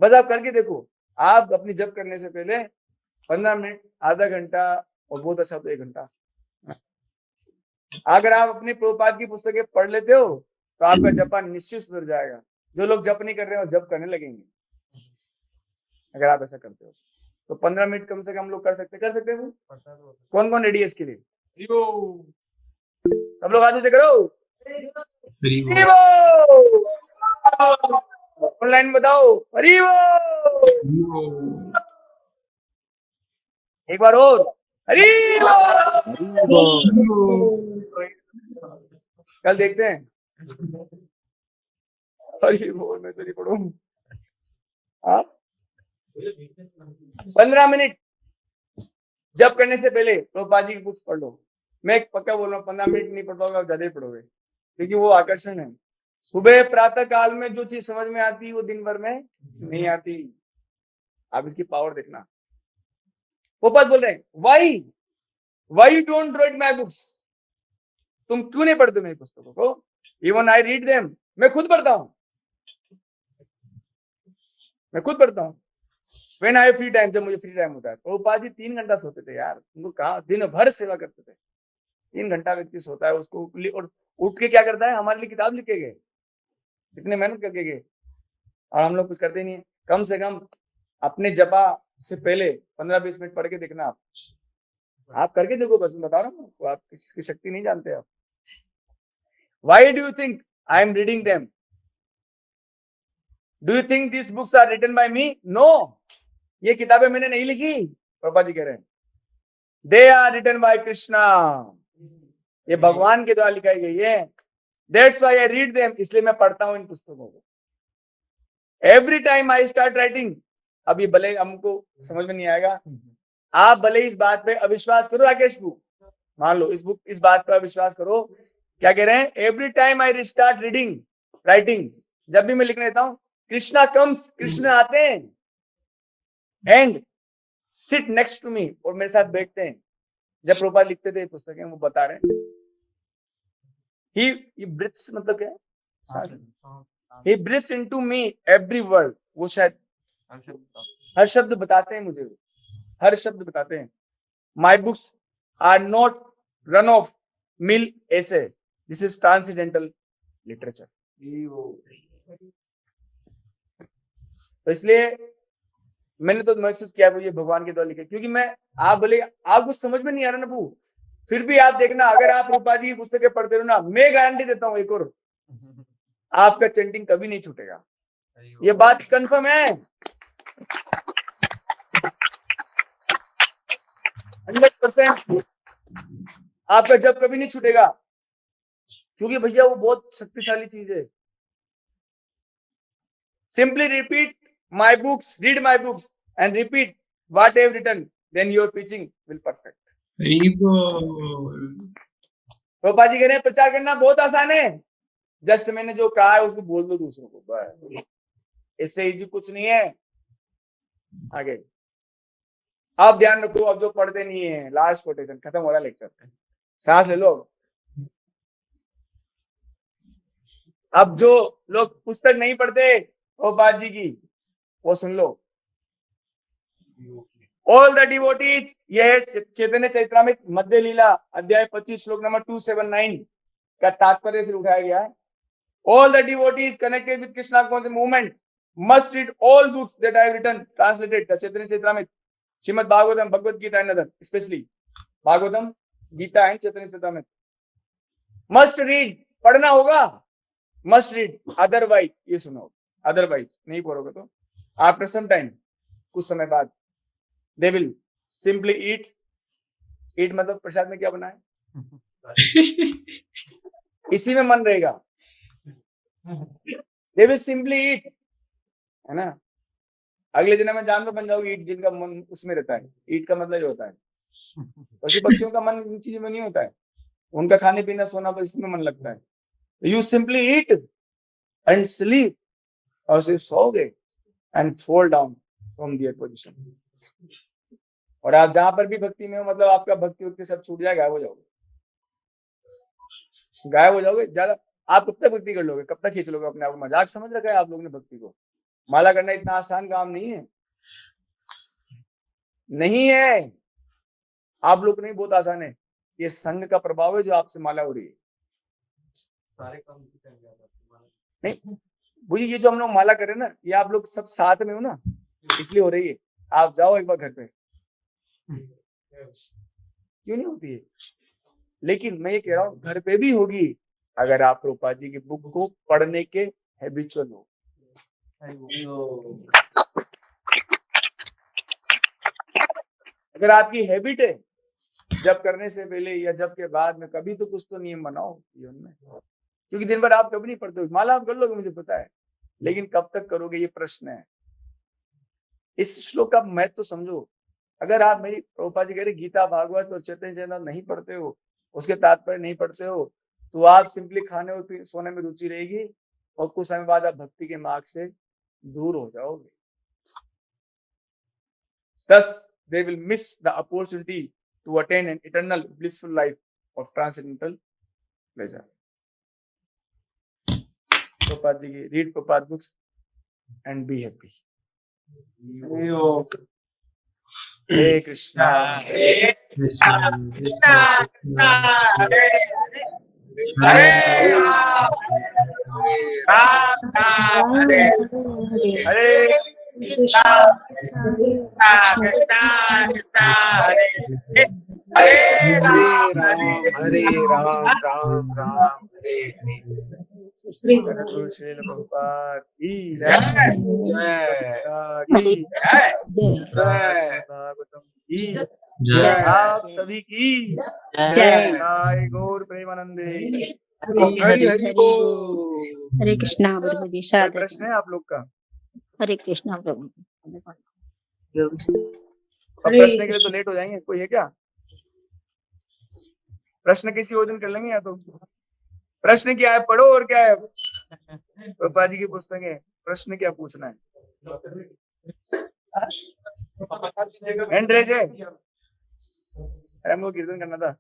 बस आप करके देखो, आप अपनी जप करने से पहले 15 मिनट, आधा घंटा, और बहुत अच्छा तो 1 घंटा। अगर आप अपनी प्रभुपाद की पुस्तकें पढ़ लेते हो तो आपका जपा निश्चित सुधर जाएगा। जो लोग जप नहीं कर रहे हो जप करने लगेंगे अगर आप ऐसा करते हो। तो 15 मिनट कम से कम लोग कर सकते हैं वो। कौन कौन रेडी है इसके लिए? सब लोग हाथ ऊंचे करो। ऑनलाइन बताओ हरि बोल। एक बार और हरि बोल। कल देखते हैं हरि बोल। मैं तो नहीं पढ़ू। 15 मिनट जब करने से पहले प्रभुपाद जी की बुक्स पढ़ लो। मैं एक पक्का बोल रहा हूँ, 15 मिनट नहीं पढ़ पाओगे, आप ज्यादा ही पढ़ोगे, क्योंकि वो आकर्षण है। सुबह प्रातः काल में जो चीज समझ में आती है वो दिन भर में नहीं आती। आप इसकी पावर देखना। पोपत बोल रहे हैं why you don't read my books, तुम क्यों नहीं पढ़ते मेरी पुस्तकों को? इवन आई रीड देम, मैं खुद पढ़ता हूं, मैं खुद पढ़ता हूं। व्हेन आई फ्री टाइम, जब मुझे फ्री टाइम होता है। प्रभुपाद जी 3 घंटा सोते थे यार, उनको कहा दिन भर सेवा करते थे। 3 घंटा व्यक्ति सोता है, उसको और उठ के क्या करता है? हमारे लिए किताब लिख के गए, इतने मेहनत करके गए, और हम लोग कुछ करते नहीं है। कम से कम अपने जपा से पहले 15-20 मिनट पढ़ के देखना। आप करके देखो, बस मैं बता रहा हूँ, आप किसी की शक्ति नहीं जानते आप। Why do you think I am reading them? Do you think this books are written by me? No, ये किताबें मैंने नहीं लिखी। पापा जी कह रहे हैं they are written by Krishna, ये भगवान के द्वारा लिखाई गई है। That's why I read them, इसलिए मैं पढ़ता हूं इन पुस्तकों को। Every time I start writing. अब ये भले हमको समझ में नहीं आएगा, आप भले इस बात पे अविश्वास करो राकेश बू, मान लो इस बात पर अविश्वास करो। क्या कह रहे हैं? Every time I start reading writing, जब भी मैं लिखने देता हूं, कृष्णा कम्स, कृष्ण आते हैं, and sit next to me, और मेरे साथ बैठते हैं। जब प्रभुपाद लिखते थे पुस्तकें, वो बता रहे हैं ही ब्रीथ्स, मतलब क्या है? He breathes into me every word. वो शायद हर शब्द बताते हैं मुझे, हर शब्द बताते हैं। My books are not run of mill ऐसे, दिस इज ट्रांसेंडेंटल लिटरेचर। तो इसलिए मैंने तो महसूस किया ये भगवान के द्वारा लिखे, क्योंकि मैं, आप भले आपको समझ में नहीं आ रहा ना बू, फिर भी आप देखना, अगर आप रूपा जी की पुस्तकें पढ़ते रहो ना, मैं गारंटी देता हूं एक और, आपका चैंटिंग कभी नहीं छूटेगा। ये बात कंफर्म है 100%। आपका जब कभी नहीं छूटेगा, क्योंकि भैया वो बहुत शक्तिशाली चीज है। Simply repeat my books, read my books and repeat what I have written, then your teaching will perfect. Rupa ji कह रहे हैं प्रचार करना बहुत आसान है, जस्ट मैंने जो कहा है उसको बोल दो दूसरों को, बस, इससे इजी कुछ नहीं है। आगे आप ध्यान रखो, अब जो पढ़ते नहीं है, लास्ट कोटेशन, खत्म हो रहा लेक्चर, सांस ले लो। अब जो लोग पुस्तक नहीं पढ़ते प्रभुपाद जी की, वो सुन लो। ऑल द डिवोटीज, यह चैतन्य चैत्रामृत मध्य लीला अध्याय 25 श्लोक नंबर 279 का तात्पर्य से उठाया गया है। All the devotees connected with Krishna conscious movement must read all books that I have written translated the Chaitanya Charitamrita, Shrimad Bhagavatam, Bhagavad Gita and other, especially Bhagavatam, Gita and Chaitanya Charitamrita. Must read, पढ़ना होगा, मस्ट रीड, अदरवाइज, ये सुनो, अदरवाइज नहीं पढ़ोगे तो आफ्टर सम टाइम, कुछ समय बाद, दे विल सिंपली ईट मतलब प्रसाद में क्या बना है इसी में मन रहेगा, दे विल सिंपली ईट, है ना। अगले जन्म में जानवर बन जाओगे, ईट जिनका मन उसमें रहता है। ईट का मतलब ये होता है, पशु पक्षियों का मन इन चीजों में नहीं होता है, उनका खाने पीना सोना बस इसमें मन लगता है। You simply eat and sleep, और सिर्फ सोओगे and fall down from their position. और आप जहां पर भी भक्ति में हो, मतलब आपका भक्ति सब छूट जाएगा, गायब हो जाओगे, गायब हो जाओगे। ज्यादा आप कब तक भक्ति कर लोगे, कब तक खींच लोगे अपने आप को? मजाक समझ रखा है आप लोगों ने भक्ति को। माला करना इतना आसान काम नहीं है, नहीं है। आप लोग नहीं, बहुत आसान है। ये संघ का प्रभाव है जो आपसे माला हो रही है। सारे काम नहीं बुझी, ये जो हम लोग माला कर रहे हैं ना, ये आप लोग सब साथ में हो ना, इसलिए हो रही है। आप जाओ एक बार घर पे, क्यों नहीं होती है? लेकिन मैं ये कह रहा हूं घर पे भी होगी, अगर आप रूपा जी की बुक को पढ़ने के हैबिचुअल हो। अगर आपकी हैबिट है, जब करने से पहले या जब के बाद में कभी तो कुछ तो नियम बनाओ जीवन में, क्योंकि दिन भर आप कभी नहीं पढ़ते हो। माला आप कर लोगे मुझे पता है, लेकिन कब तक करोगे ये प्रश्न है। इस श्लोक का महत्व तो समझो। अगर आप मेरी प्रभुपाद जी कह रहे गीता भागवत और चैतन्य चैतन्य नहीं पढ़ते हो, उसके तात्पर्य नहीं पढ़ते हो, तो आप सिंपली खाने और सोने में रुचि रहेगी, और कुछ समय बाद आप भक्ति के मार्ग से दूर हो जाओगे। Thus, they will miss the opportunity to attain an eternal blissful life of transcendental pleasure. Prabhupada ji ki read Prabhupada books and be happy. Hare Krishna. Krishna Krishna Krishna Hare Hare Krishna. Hare Ram, Ram Ram, Hare Hare. Guru Srila Prabhupada ki jai. जय की जय भागवतम की जय आप सभी की जय जय गौर प्रेमानंदे। हरि हरि बोल। हरे कृष्णा प्रभु जी कोई सादर प्रश्न है आप लोग का? हरे कृष्णा प्रभु अब प्रश्न के लिए तो लेट हो जाएंगे, कोई है क्या? प्रश्न किसी और दिन कर लेंगे, या तो प्रश्न क्या है पढ़ो, और क्या है प्रभुपाद जी की पुस्तक है, प्रश्न क्या पूछना है? हैंड रेज है, अरे हमको कीर्तन करना था।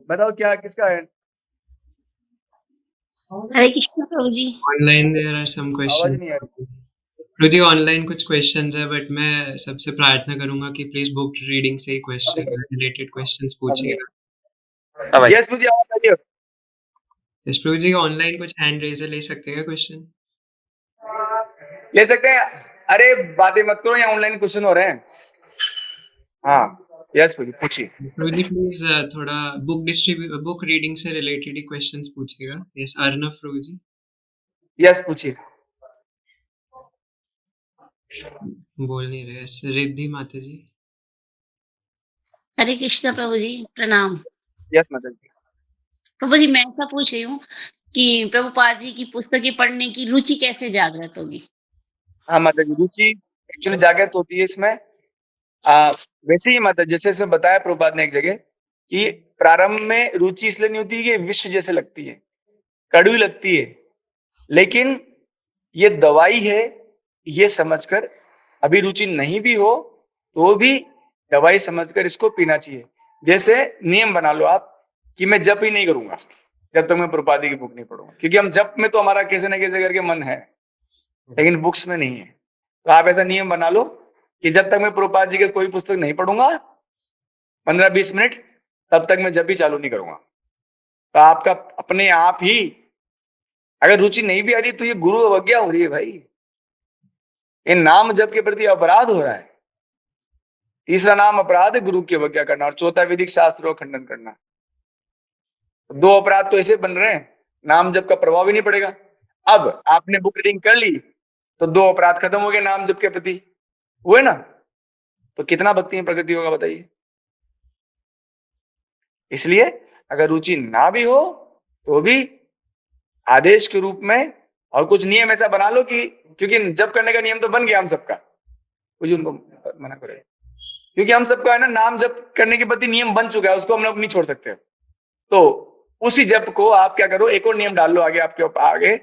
बताओ क्या किसका है? हरे कृष्णा प्रभु जी। ऑनलाइन देयर आर सम आवाज क्वेश्चन। नहीं आ रही। प्रभु जी ऑनलाइन कुछ क्वेश्चंस है, बट मैं सबसे प्रार्थना करूंगा कि प्लीज बुक रीडिंग से ही क्वेश्चन रिलेटेड क्वेश्चंस पूछिएगा। यस मुझे आवाज आ रही है। यस प्रभु जी, ऑनलाइन कुछ हैंड रेजर ले सकते हैं क्वेश्चन? ले सकते हैं। अरे बातें मत करो, यहाँ ऑनलाइन क्वेश्चन हो रहे हैं। हाँ यस पूछिए। प्रभु जी प्लीज थोड़ा बुक रीडिंग से रिलेटेड ही क्वेश्चंस पूछिएगा। यस अर्नव प्रभु जी। यस पूछिए। बोल नहीं रहे। यस रिद्धि माता जी। हरे कृष्णा प्रभु जी प्रणाम। यस माता जी। प्रभु जी मैं ऐसा पूछ रही हूँ कि प्रभुपाद जी की पुस्तकें पढ़ने की रुचि कैसे जागृत होगी? हाँ माता जी, रुचि एक्चुअली जागृत होती है इसमें वैसे ही माता, जैसे इसमें बताया प्रभुपाद ने एक जगह कि प्रारंभ में रुचि इसलिए नहीं होती कि विष जैसे लगती है, कड़वी लगती है, लेकिन ये दवाई है ये समझकर, अभी रुचि नहीं भी हो तो भी दवाई समझकर इसको पीना चाहिए। जैसे नियम बना लो आप कि मैं जप ही नहीं करूंगा जब तक मैं प्रभुपाद जी की बुक नहीं पढ़ूंगा, क्योंकि हम जप में तो हमारा कैसे न कैसे करके मन है, लेकिन बुक्स में नहीं है। तो आप ऐसा नियम बना लो कि जब तक मैं प्रभुपाद जी की कोई पुस्तक नहीं पढ़ूंगा 15-20 मिनट, तब तक मैं जब भी चालू नहीं करूंगा। तो आपका अपने आप ही, अगर रुचि नहीं भी आ रही तो ये गुरु अवज्ञा हो रही है भाई, ये नाम जप के प्रति अपराध हो रहा है। तीसरा नाम अपराध है गुरु की अवज्ञा करना, और चौथा वैदिक शास्त्रों का खंडन करना। दो अपराध तो ऐसे बन रहे हैं, नाम जप का प्रभाव ही नहीं पड़ेगा। अब आपने बुक रीडिंग कर ली तो दो अपराध खत्म हो गए नाम जप के प्रति, हुए ना? तो कितना भक्ति में प्रगति होगा बताइए। इसलिए अगर रुचि ना भी हो तो भी आदेश के रूप में, और कुछ नियम ऐसा बना लो कि, क्योंकि जप करने का नियम तो बन गया हम सबका, कुछ उनको मना करे, क्योंकि हम सबका है ना नाम जप करने के प्रति नियम बन चुका है, उसको हम लोग नहीं छोड़ सकते। तो उसी जप को आप क्या करो, एक और नियम डाल लो आगे आपके आगे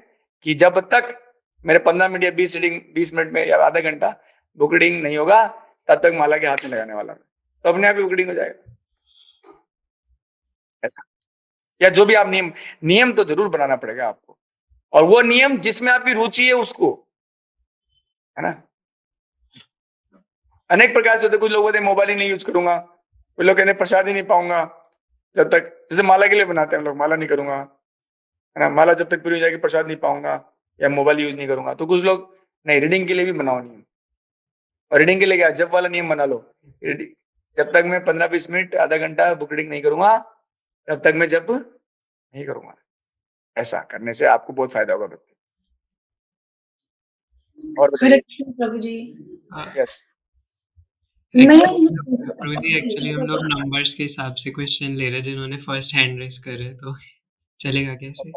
कि जब तक मेरे 15 मिनट या 20 मिनट में या आधा घंटा बुक रीडिंग नहीं होगा तब तक माला के हाथ में लगाने वाला, तो अपने आप ही बुक रीडिंग हो जाएगा। ऐसा, या जो भी आप नियम तो जरूर बनाना पड़ेगा आपको, और वो नियम जिसमें आपकी रुचि है उसको, है ना। अनेक प्रकार से होते, कुछ लोग बोलते मोबाइल ही नहीं यूज करूंगा, कुछ लोग कहते प्रसाद ही नहीं पाऊंगा जब तक, जैसे माला के लिए बनाते हैं हम लोग, माला नहीं करूंगा, है ना, माला जब तक पूरी हो जाएगी प्रसाद नहीं पाऊंगा या मोबाइल यूज नहीं करूंगा। तो कुछ लोग नहीं, रीडिंग के लिए भी बनाओ नियम, और रीडिंग के लिए क्या, जब वाला नियम बना लो, जब तक मैं 15-20 मिनट आधा घंटा बुक रीडिंग नहीं करूंगा तब तक मैं जब नहीं करूंगा। ऐसा करने से आपको बहुत फायदा होगा बच्चे। और बताइए प्रभु जी। यस प्रभु जी एक्चुअली हम लोग नंबर्स के हिसाब से क्वेश्चन ले रहे हैं, जिन्होंने फर्स्ट हैंड रेस करे, तो चलेगा कैसे?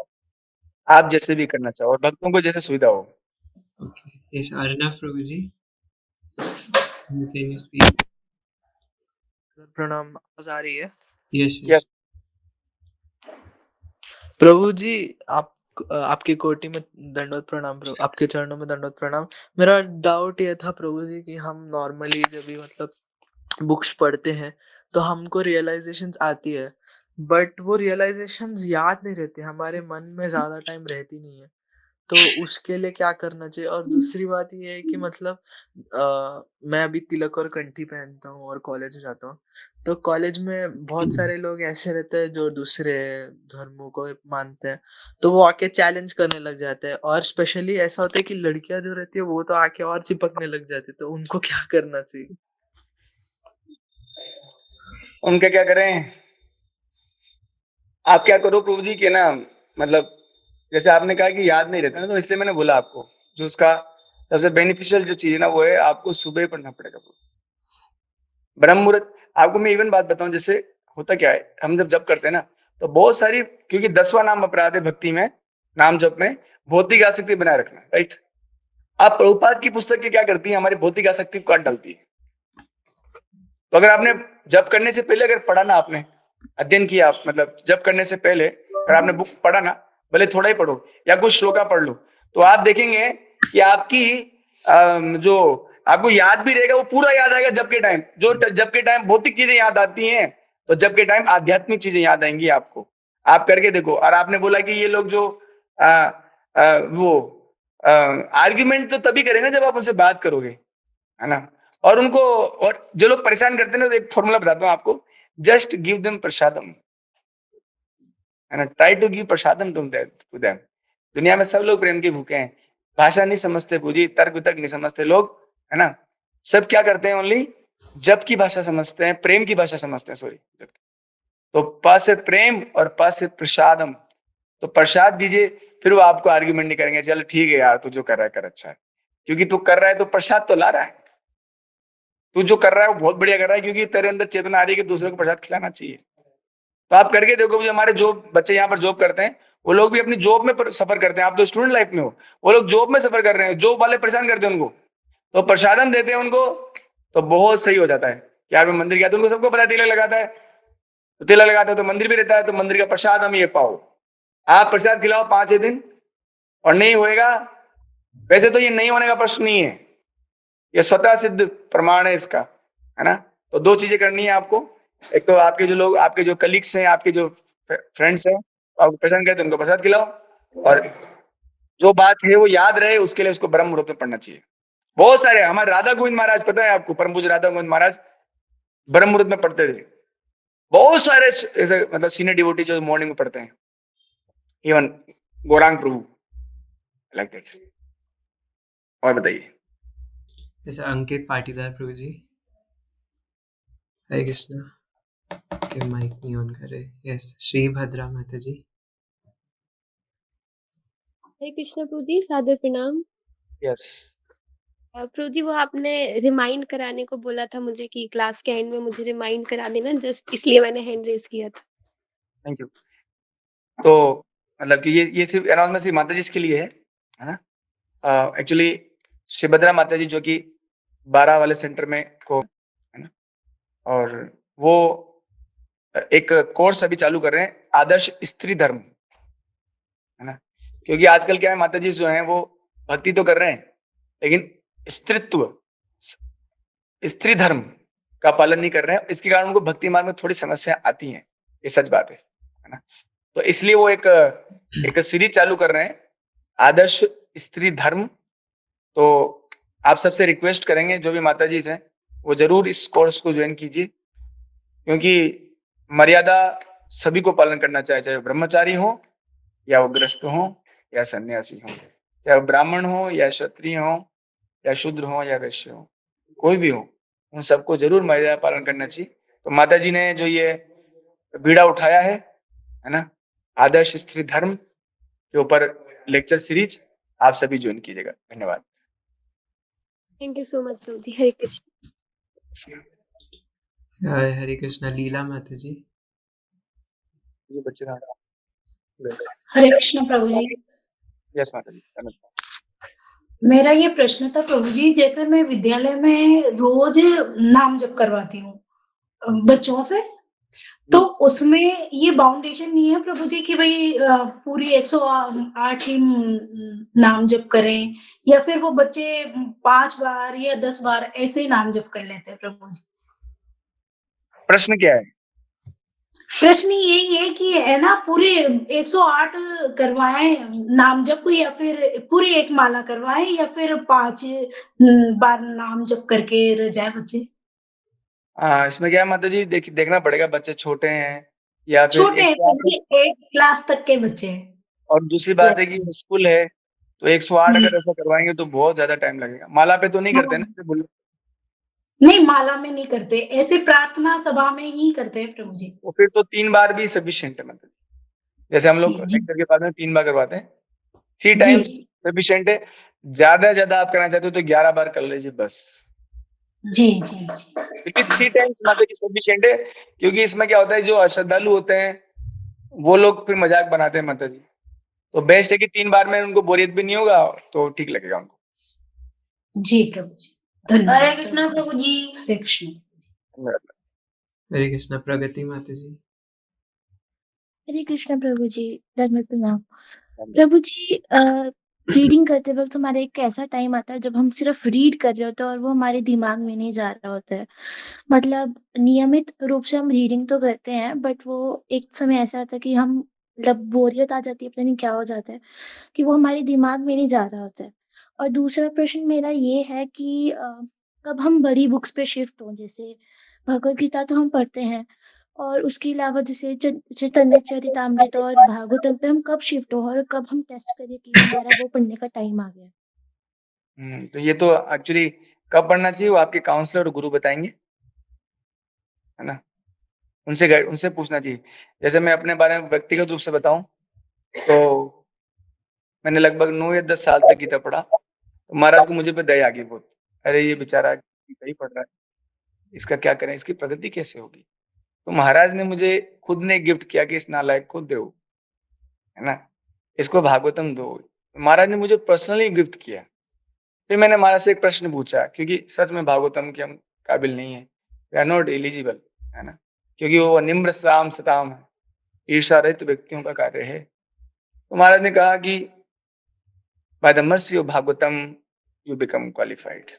आप जैसे भी करना चाहो और भक्तों को जैसे सुविधा हो। Okay yes Arnav Prabhu ji, can you speak? प्रणाम, आवाज आ रही है? यस यस प्रभु जी, आप आपकी कोटि में दंडवत प्रणाम प्रभु, आपके चरणों में दंडवत प्रणाम। मेरा डाउट ये था प्रभु जी कि हम नॉर्मली जब भी मतलब बुक्स पढ़ते हैं, तो हमको रियलाइज़ेशंस आती है, बट वो रियलाइज़ेशंस याद नहीं रहती, हमारे मन में ज़्यादा टाइम रहती नहीं है। तो उसके लिए क्या करना चाहिए? और दूसरी बात ये है कि मतलब मैं अभी तिलक और कंठी पहनता हूँ और कॉलेज जाता हूँ। तो कॉलेज में बहुत सारे लोग ऐसे रहते हैं जो दूसरे धर्मों को मानते हैं, तो वो आके चैलेंज करने लग जाते हैं, और स्पेशली ऐसा होता है कि लड़कियाँ जो रहती है वो तो आके और चिपकने लग जाती है, तो उनको क्या करना चाहिए? उनका क्या करें? आप क्या करो प्रभु जी के ना, मतलब जैसे आपने कहा कि याद नहीं रहता ना, तो इसलिए मैंने बोला आपको जो उसका सबसे बेनिफिशियल जो चीज है ना, वो है आपको सुबह पढ़ना पड़ेगा ब्रह्म मुहूर्त। आपको मैं इवन बात बताऊं, जैसे होता क्या है, हम जब जप करते हैं ना, तो बहुत सारी, क्योंकि 10वां नाम अपराध है भक्ति में, नाम जप में भौतिक आसक्ति बनाए रखना, राइट। आप प्रभुपाद की पुस्तक क्या करती है, हमारी भौतिक आसक्ति को काट डालती है। तो अगर आपने जप करने से पहले अगर पढ़ा ना, आपने अध्ययन किया, आप मतलब जप करने से पहले अगर आपने बुक पढ़ा ना, भले थोड़ा ही पढ़ो या कुछ श्लोका पढ़ लो, तो आप देखेंगे कि आपकी जो आपको याद भी रहेगा, वो पूरा याद आएगा जब के टाइम। जो जब के टाइम भौतिक चीजें याद आती हैं, तो जब के टाइम आध्यात्मिक चीजें याद आएंगी आपको। आप करके देखो। और आपने बोला कि ये लोग जो वो आर्ग्यूमेंट तो तभी करेंगे जब आप उनसे बात करोगे, है ना। और उनको, और जो लोग परेशान करते हैं ना, तो एक फॉर्मूला बताता हूँ आपको, जस्ट गिव देम प्रसादम, है ना। Try to give prasadam to them. दुनिया में सब लोग प्रेम के भूखे हैं, भाषा नहीं समझते पूजी, तर्क वितर्क नहीं समझते लोग, है ना। सब क्या करते हैं, ओनली जप की भाषा समझते हैं, प्रेम की भाषा समझते हैं, सॉरी। तो प से प्रेम और प से प्रसादम, तो प्रसाद दीजिए, फिर वो आपको आर्ग्यूमेंट नहीं करेंगे, चल ठीक है यार, तू जो कर रहा है कर, अच्छा है, क्योंकि तू कर रहा है तो प्रसाद तो ला रहा है। तू जो कर रहा है वो बहुत बढ़िया कर रहा है, क्योंकि तेरे अंदर चेतना आ रही है कि दूसरे को प्रसाद खिलाना चाहिए। तो आप करके देखो, हमारे जो बच्चे यहाँ पर जॉब करते हैं, वो लोग भी अपनी जॉब में सफर करते हैं। आप तो स्टूडेंट लाइफ में हो, वो लोग जॉब में सफर कर रहे हैं, जॉब वाले परेशान करते हैं उनको, तो प्रसादम देते हैं उनको, तो बहुत सही हो जाता है। यार मैं मंदिर गया तो उनको सबको पता है, तिलक लगाता है, तो तिलक लगाता है तो मंदिर भी रहता है, तो मंदिर का प्रसाद हम ये पाओ। आप प्रसाद खिलाओ 5-6 दिन और नहीं होएगा, वैसे तो ये नहीं होने का प्रश्न नहीं है, ये स्वतः सिद्ध प्रमाण है इसका, है ना। तो 2 चीजें करनी है आपको। एक तो आपके जो लोग, आपके जो कलीग्स हैं, आपके जो फ्रेंड्स हैं, आपको पसंद करते हैं, उनको प्रसाद खिलाओ, और जो बात है वो याद रहे, उसके लिए उसको ब्रह्म मुहूर्त में पढ़ना चाहिए। बहुत सारे हमारे राधा गोविंद महाराज, पता है आपको, परम पूज्य राधा गोविंद महाराज ब्रह्म मुहूर्त में पढ़ते थे। बहुत सारे ऐसे मतलब सीनियर डिवोटी जो मॉर्निंग में पढ़ते हैं, even Gaurang Prabhu, like that. और बताइए। जैसे अंकित पाटीदार प्रभु जी, हरे कृष्णा, के माइक नहीं ऑन कर रहे। यस, श्री भद्रा माता जी। हरे कृष्णा प्रभु जी, सादर प्रणाम। यस। प्रभु जी, वो आपने रिमाइंड कराने को बोला था मुझे कि क्लास के एंड में मुझे रिमाइंड करा देना, जस्ट इसलिए मैंने हैंड रेज किया था। Thank you. तो मतलब कि ये सिर्फ अनाउंसमेंट सिर्फ माता जी के लिए है ना। एक्चुअली शिवभद्रा माता जी जो कि 12 वाले सेंटर में को, है ना, और वो एक कोर्स अभी चालू कर रहे हैं, आदर्श स्त्री धर्म, है ना। क्योंकि आजकल क्या है, माता जी जो है वो भक्ति तो कर रहे हैं, लेकिन स्त्रीत्व, स्त्री धर्म का पालन नहीं कर रहे हैं। इसके कारण उनको भक्ति मार्ग में थोड़ी समस्या आती है, ये सच बात है ना। तो इसलिए वो एक सीरीज चालू कर रहे हैं, आदर्श स्त्री धर्म। तो आप सबसे रिक्वेस्ट करेंगे, जो भी माता जी हैं, वो जरूर इस कोर्स को ज्वाइन कीजिए, क्योंकि मर्यादा सभी को पालन करना चाहिए, चाहे वो ब्रह्मचारी हो या वो ग्रस्त हो या सन्यासी हो, चाहे वो ब्राह्मण हो या क्षत्रिय हो या शूद्र हो या वैश्य हो, कोई भी हो, उन सबको जरूर मर्यादा पालन करना चाहिए। तो माता जी ने जो ये बीड़ा उठाया है ना, आदर्श स्त्री धर्म के ऊपर लेक्चर सीरीज, आप सभी ज्वाइन कीजिएगा। धन्यवाद। Thank you so much Prabhu जी। हरे कृष्ण। हरे कृष्णा, लीला माता जी। ये बच्चे ना, हरे कृष्ण प्रभु जी। यस माता जी। मेरा ये प्रश्न था प्रभु जी, जैसे मैं विद्यालय में रोज नाम जप करवाती हूँ बच्चों से, तो उसमें ये बाउंडेशन नहीं है प्रभु जी कि भई पूरी 108 ही नाम जप करें, या फिर वो बच्चे 5 बार या 10 बार ऐसे नाम जप कर लेते हैं प्रभु जी? प्रश्न क्या है? प्रश्न यही है कि है ना, पूरे 108 करवाएँ नाम जप, या फिर पूरी एक माला करवाएँ, या फिर 5 बार नाम जप करके रह जाए बच्चे? इसमें क्या है माता जी, देखना पड़ेगा, बच्चे छोटे हैं या फिर छोटे एक हैं तो प्रभु आप, जी, 8 क्लास तक के बच्चे हैं। और दूसरी या बात है कि स्कूल है, तो 108 हुँ, अगर ऐसा करवाएँगे तो बहुत ज़्यादा टाइम लगेगा। माला पे तो नहीं करते ना, हाँ। जैसे बुल नहीं, माला में नहीं करते, ऐसे प्रार्थना सभा में ही करते हैं प्रभु जी। तो फिर तो 3 बार भी सफिशिएंट है माता जी। जैसे हम लोग जी, जी, लेक्चर के बाद में 3 बार करवाते हैं, 3 जी, टाइम्स सफिशिएंट है। ज़्यादा से ज़्यादा आप करना चाहते हो तो 11 बार कर लीजिए बस। जी, जी, जी। क्योंकि 3 टाइम्स माता जी सफिशिएंट है, क्योंकि इसमें क्या होता है, जो अश्रद्धालु होते हैं, वो लोग फिर मज़ाक बनाते हैं माता जी। तो बेस्ट है कि 3 बार में उनको बोरियत भी नहीं होगा, तो ठीक लगेगा उनको। जी प्रभु जी, धन्यवाद। हरे कृष्णा प्रभु जी। हरे कृष्ण। हरे कृष्णा। प्रगति माता जी। हरे कृष्ण प्रभु जी, दंडवत प्रणाम। प्रभु जी, रीडिंग करते वक़्त हमारा एक ऐसा टाइम आता है जब हम सिर्फ़ रीड कर रहे होते हैं और वो हमारे दिमाग में नहीं जा रहा होता है। मतलब नियमित रूप से हम रीडिंग तो करते हैं, बट वो एक समय ऐसा आता है कि हम मतलब बोरियत आ जाती है, पता नहीं क्या हो जाता है, कि वो हमारे दिमाग में नहीं जा रहा होता है। और दूसरा प्रश्न मेरा ये है कि कब हम बड़ी बुक्स पे शिफ्ट हों, जैसे भगवद गीता तो हम पढ़ते हैं, और उसके अलावा जैसे चैतन्य चरितामृत और भागवतम पे हम कब शिफ्ट हो, और कब हम टेस्ट करें कि हमारा वो पढ़ने का टाइम आ गया? तो ये तो एक्चुअली कब पढ़ना चाहिए वो आपके काउंसलर और गुरु बताएँगे, है ना? उनसे पूछना चाहिए। जैसे मैं अपने बारे में व्यक्तिगत रूप से बताऊँ, तो मैंने लगभग 9 या 10 साल तक गीता पढ़ा, तो महाराज को मुझे पे दया आ गई बहुत। अरे! ये बेचारा गीता ही पढ़ रहा है, इसका क्या करें, इसकी प्रगति कैसे होगी? तो महाराज ने मुझे खुद ने गिफ्ट किया कि इस नालायक को दो, है ना? इसको भागवतम दो। महाराज ने मुझे पर्सनली गिफ्ट किया। फिर मैंने महाराज से एक प्रश्न पूछा, क्योंकि सच में भागवतम के हम काबिल नहीं है, वी आर नॉट एलिजिबल, है ना? क्योंकि वो निम्र साम सताम है, ईर्ष्या रहित व्यक्तियों का कार्य है। तो महाराज ने कहा कि by the mercy of Bhagavatam you become qualified.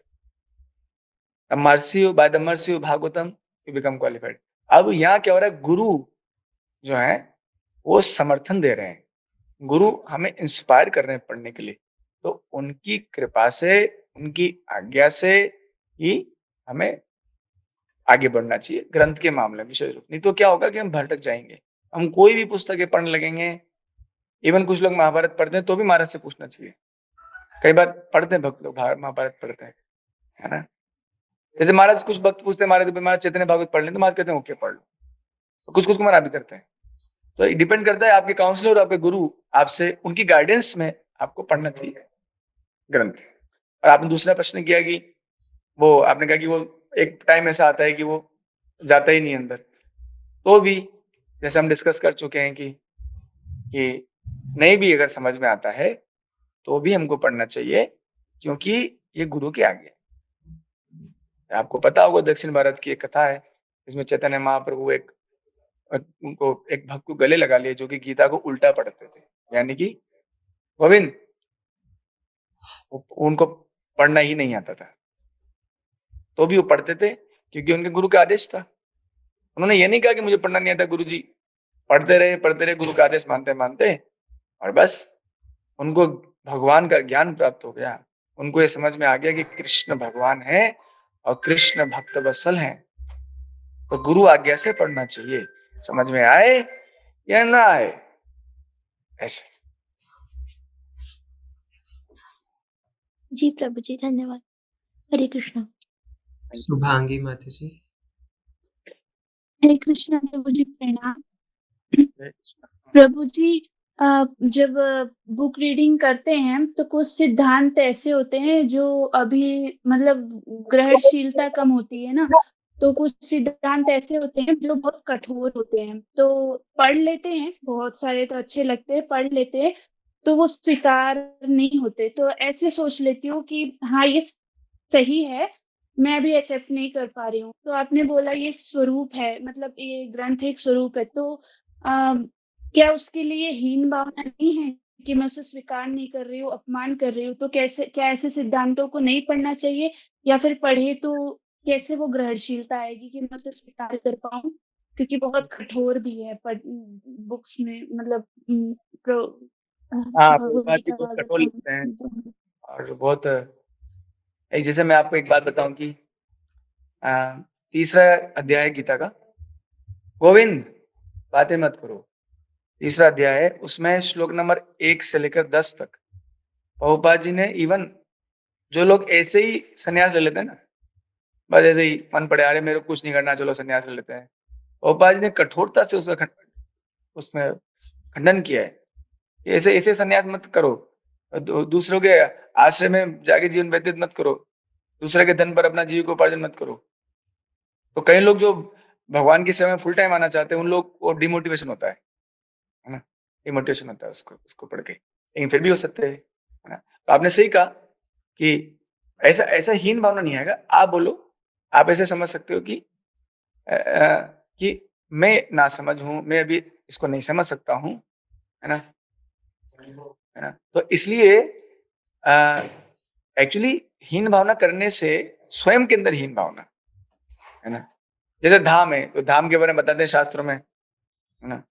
By the mercy of Bhagavatam you become qualified. अब यहाँ क्या हो रहा है, गुरु जो है वो समर्थन दे रहे हैं, गुरु हमें इंस्पायर कर रहे हैं पढ़ने के लिए। तो उनकी कृपा से, उनकी आज्ञा से ही हमें आगे बढ़ना चाहिए ग्रंथ के मामले में विशेष रूप। नहीं तो क्या होगा कि हम भटक जाएंगे। हम कोई भी पुस्तकें पढ़ने लगेंगे, इवन कुछ लोग महाभारत पढ़ते हैं तो भी महाराज से पूछना चाहिए। कई बार पढ़ते हैं भक्त लोग महाभारत पढ़ते हैं, है ना? जैसे महाराज कुछ भक्त पूछते हैं महाराज चैतन्य भागवत पढ़ लें, तो महाराज कहते हैं ओके पढ़ लो। तो कुछ कुछ को मना भी करते हैं। तो डिपेंड करता है आपके काउंसलर और आपके गुरु आपसे, उनकी गाइडेंस में आपको पढ़ना चाहिए ग्रंथ। और आपने दूसरा प्रश्न किया कि वो, आपने कहा कि वो एक टाइम ऐसा आता है कि वो जाता ही नहीं अंदर। तो भी जैसे हम डिस्कस कर चुके हैं कि नहीं भी अगर समझ में आता है तो भी हमको पढ़ना चाहिए, क्योंकि ये गुरु की आज्ञा है। आपको पता होगा दक्षिण भारत की एक कथा है, इसमें चैतन्य महाप्रभु उनको एक भक्त को गले लगा लिए जो कि गीता को उल्टा पढ़ते थे, यानी कि गोविंद उनको पढ़ना ही नहीं आता था, तो भी वो पढ़ते थे क्योंकि उनके गुरु का आदेश था। उन्होंने ये नहीं कहा कि मुझे पढ़ना नहीं आता गुरुजी, पढ़ते रहे गुरु का आदेश मानते मानते, और बस उनको भगवान का ज्ञान प्राप्त हो गया। उनको ये समझ में आ गया कि कृष्ण भगवान है और कृष्ण भक्त वत्सल हैं, तो गुरु आज्ञा से पढ़ना चाहिए, समझ में आए या ना आए, ऐसे। जी प्रभु जी, धन्यवाद। हरे कृष्णा। शुभांगी माता जी। हरे कृष्णा प्रभु जी, प्रणाम। प्रभु जी, जब बुक रीडिंग करते हैं तो कुछ सिद्धांत ऐसे होते हैं जो अभी मतलब ग्रहणशीलता कम होती है ना, तो कुछ सिद्धांत ऐसे होते हैं जो बहुत कठोर होते हैं, तो पढ़ लेते हैं, बहुत सारे तो अच्छे लगते हैं, पढ़ लेते हैं, तो वो स्वीकार नहीं होते। तो ऐसे सोच लेती हूँ कि हाँ, ये सही है, मैं अभी एक्सेप्ट नहीं कर पा रही हूँ। तो आपने बोला ये स्वरूप है, मतलब ये ग्रंथ एक स्वरूप है, तो क्या उसके लिए हीन भावना नहीं है कि मैं उसे स्वीकार नहीं कर रही हूँ, अपमान कर रही हूँ? तो कैसे, क्या ऐसे सिद्धांतों को नहीं पढ़ना चाहिए, या फिर पढ़े तो कैसे वो ग्रहणशीलता आएगी कि मैं उसे स्वीकार कर पाऊँ? क्योंकि बहुत कठोर भी है बुक्स में, मतलब प्रो हाँ, भगवद प्रभुपाद जी गीता, बहुत कठोर भागवतम। लिखते हैं और बहुत एक जैसे मैं आपको एक बात बताऊं कि तीसरा अध्याय है गीता का, गोविंद बातें मत करो, तीसरा अध्याय है, उसमें श्लोक नंबर 1 से लेकर 10 तक प्रभुपाद जी ने इवन जो लोग ऐसे ही संन्यास ले लेते हैं ना, बस ऐसे ही मन पड़े, अरे मेरे को कुछ नहीं करना, चलो संन्यास ले लेते हैं, प्रभुपाद जी ने कठोरता से उसका उसमें खंडन किया है। ऐसे ऐसे संन्यास मत करो, दूसरों के आश्रय में जाके जीवन व्यतीत मत करो, दूसरे के धन पर अपना जीविकोपार्जन मत करो। तो कई लोग जो भगवान की सेवा में फुल टाइम आना चाहते हैं, उन लोग को डिमोटिवेशन होता है ना, डिमोटिवेशन होता है उसको पढ़ के, लेकिन फिर भी हो सकते हैं, है ना। तो आपने सही कहा कि ऐसा ऐसा हीन भावना नहीं आएगा। आप बोलो, आप ऐसे समझ सकते हो कि मैं ना समझ हूं, मैं अभी इसको नहीं समझ सकता हूं, है ना, है ना। तो इसलिए एक्चुअली हीन भावना करने से स्वयं के अंदर हीन भावना, है ना। जैसे धाम है, तो धाम के बारे में बताते हैं शास्त्रों में, है ना,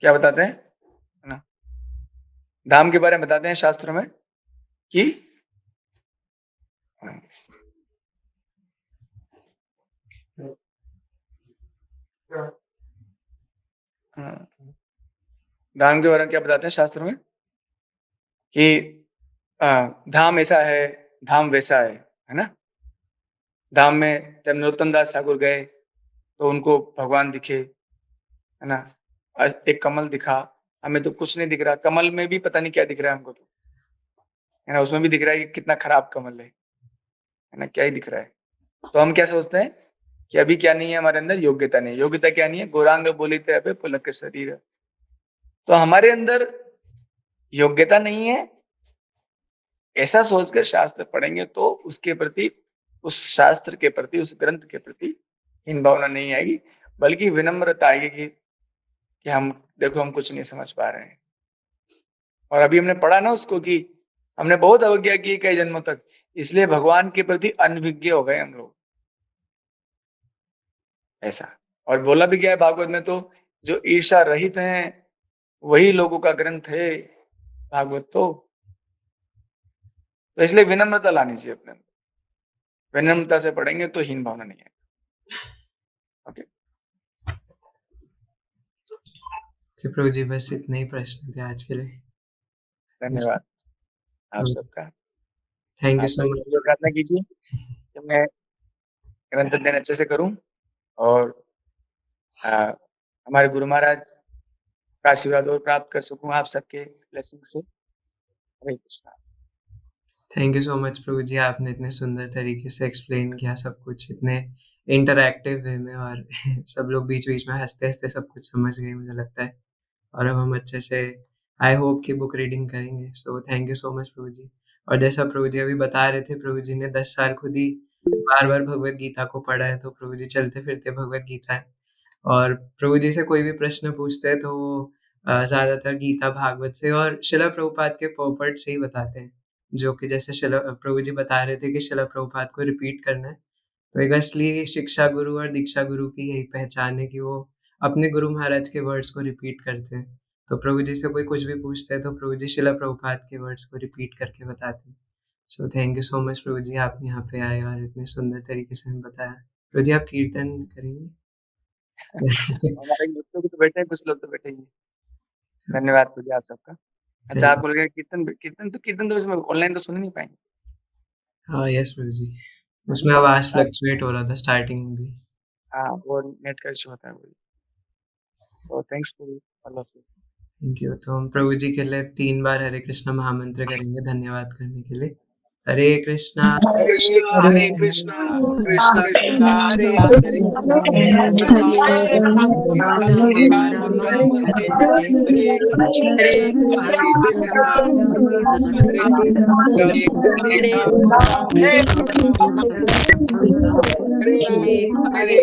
क्या बताते हैं, है ना, धाम के बारे में बताते हैं शास्त्रों में कि धाम के बारे में क्या बताते हैं शास्त्रों में कि धाम ऐसा है, धाम वैसा है ना। धाम में जब नरोत्तम दास ठाकुर गए तो उनको भगवान दिखे, है ना, एक कमल दिखा, हमें तो कुछ नहीं दिख रहा, कमल में भी पता नहीं क्या दिख रहा है हमको, तो है ना, उसमें भी दिख रहा है कि कितना खराब कमल है ना, क्या ही दिख रहा है। तो हम क्या सोचते हैं कि अभी क्या नहीं है हमारे अंदर, योग्यता नहीं, योग्यता क्या नहीं है, गौरांग बोलिते अबे पुलक शरीर, तो हमारे अंदर योग्यता नहीं है, ऐसा सोचकर शास्त्र पढ़ेंगे तो उसके प्रति, उस शास्त्र के प्रति, उस ग्रंथ के प्रति हीन भावना नहीं आएगी, बल्कि विनम्रता आएगी कि हम देखो हम कुछ नहीं समझ पा रहे हैं। और अभी हमने पढ़ा ना उसको कि हमने बहुत अवज्ञा की कई जन्मों तक, इसलिए भगवान के प्रति अनभिज्ञ हो गए हम लोग, ऐसा। और बोला भी गया है भागवत में, तो जो ईर्षा रहित हैं वही लोगों का ग्रंथ है भागवत। तो इसलिए विनम्रता लानी चाहिए अपने अंदर, विनम्रता से पढ़ेंगे तो हीन भावना नहीं आएगी। ओके, प्रभु जी बस इतने ही प्रश्न थे आज के लिए। धन्यवाद आप सबका। थैंक यू आप सो सभी मच। प्रार्थना कीजिए कि मैं ग्रंथ अध्ययन अच्छे से करूं और हमारे गुरु महाराज का आशीर्वाद और प्राप्त कर सकूं आप सबके ब्लेसिंग से। Hare Krishna. Thank you so much Prabhu ji, आपने इतने सुंदर तरीके से एक्सप्लेन किया सब कुछ, इतने इंटरैक्टिव वे में, और सब लोग बीच-बीच में हँसते-हँसते सब कुछ समझ गए मुझे लगता है। और अब हम अच्छे से आई होप कि बुक रीडिंग करेंगे। So thank you so much Prabhu ji. और जैसा प्रभु जी अभी बता रहे थे, प्रभु जी ने 10 साल खुद ही बार-बार भगवद गीता को पढ़ा है, तो प्रभु जी चलते-फिरते भगवद गीता है। और प्रभु जी से कोई भी प्रश्न पूछते हैं तो वो ज़्यादातर गीता, भागवत से और शिला प्रभुपाद के पोपट से ही बताते हैं। जो कि जैसे प्रभु जी बता रहे थे कि शिला प्रभुपाद को रिपीट करना है। तो एक असली शिक्षा गुरु और दीक्षा गुरु की यही पहचान है कि वो अपने गुरु महाराज के वर्ड्स को रिपीट करते हैं। तो प्रभु जी से कोई कुछ भी पूछते हैं तो प्रभु जी शिला प्रभुपाद के वर्ड्स को रिपीट करके बताते हैं। So thank you so much Prabhu ji, आप यहाँ पे आए और इतने सुंदर तरीके से हमें बताया। प्रभु जी आप कीर्तन करेंगे? हमारे दोस्तों को तो बैठे हैं, कुछ लोग तो बैठे ही हैं। धन्यवाद प्रभु जी आप सबका। अच्छा, आप बोल रहे कीर्तन तो इसमें ऑनलाइन तो सुन नहीं पाएंगे। हाँ, यस प्रभु जी। उसमें आवाज़ फ्लक्चुएट हो रहा था स्टार्टिंग में भी। हाँ, वो नेट का इशू होता है वही। So thanks to all of you. Thank you. तो हम प्रभु जी के लिए 3 बार हरे कृष्ण महामंत्र करेंगे धन्यवाद करने के लिए। हरे कृष्णा हरे कृष्णा कृष्णा कृष्णा हरे हरे हरे राम राम राम हरे हरे हरे राम हरे हरे हरे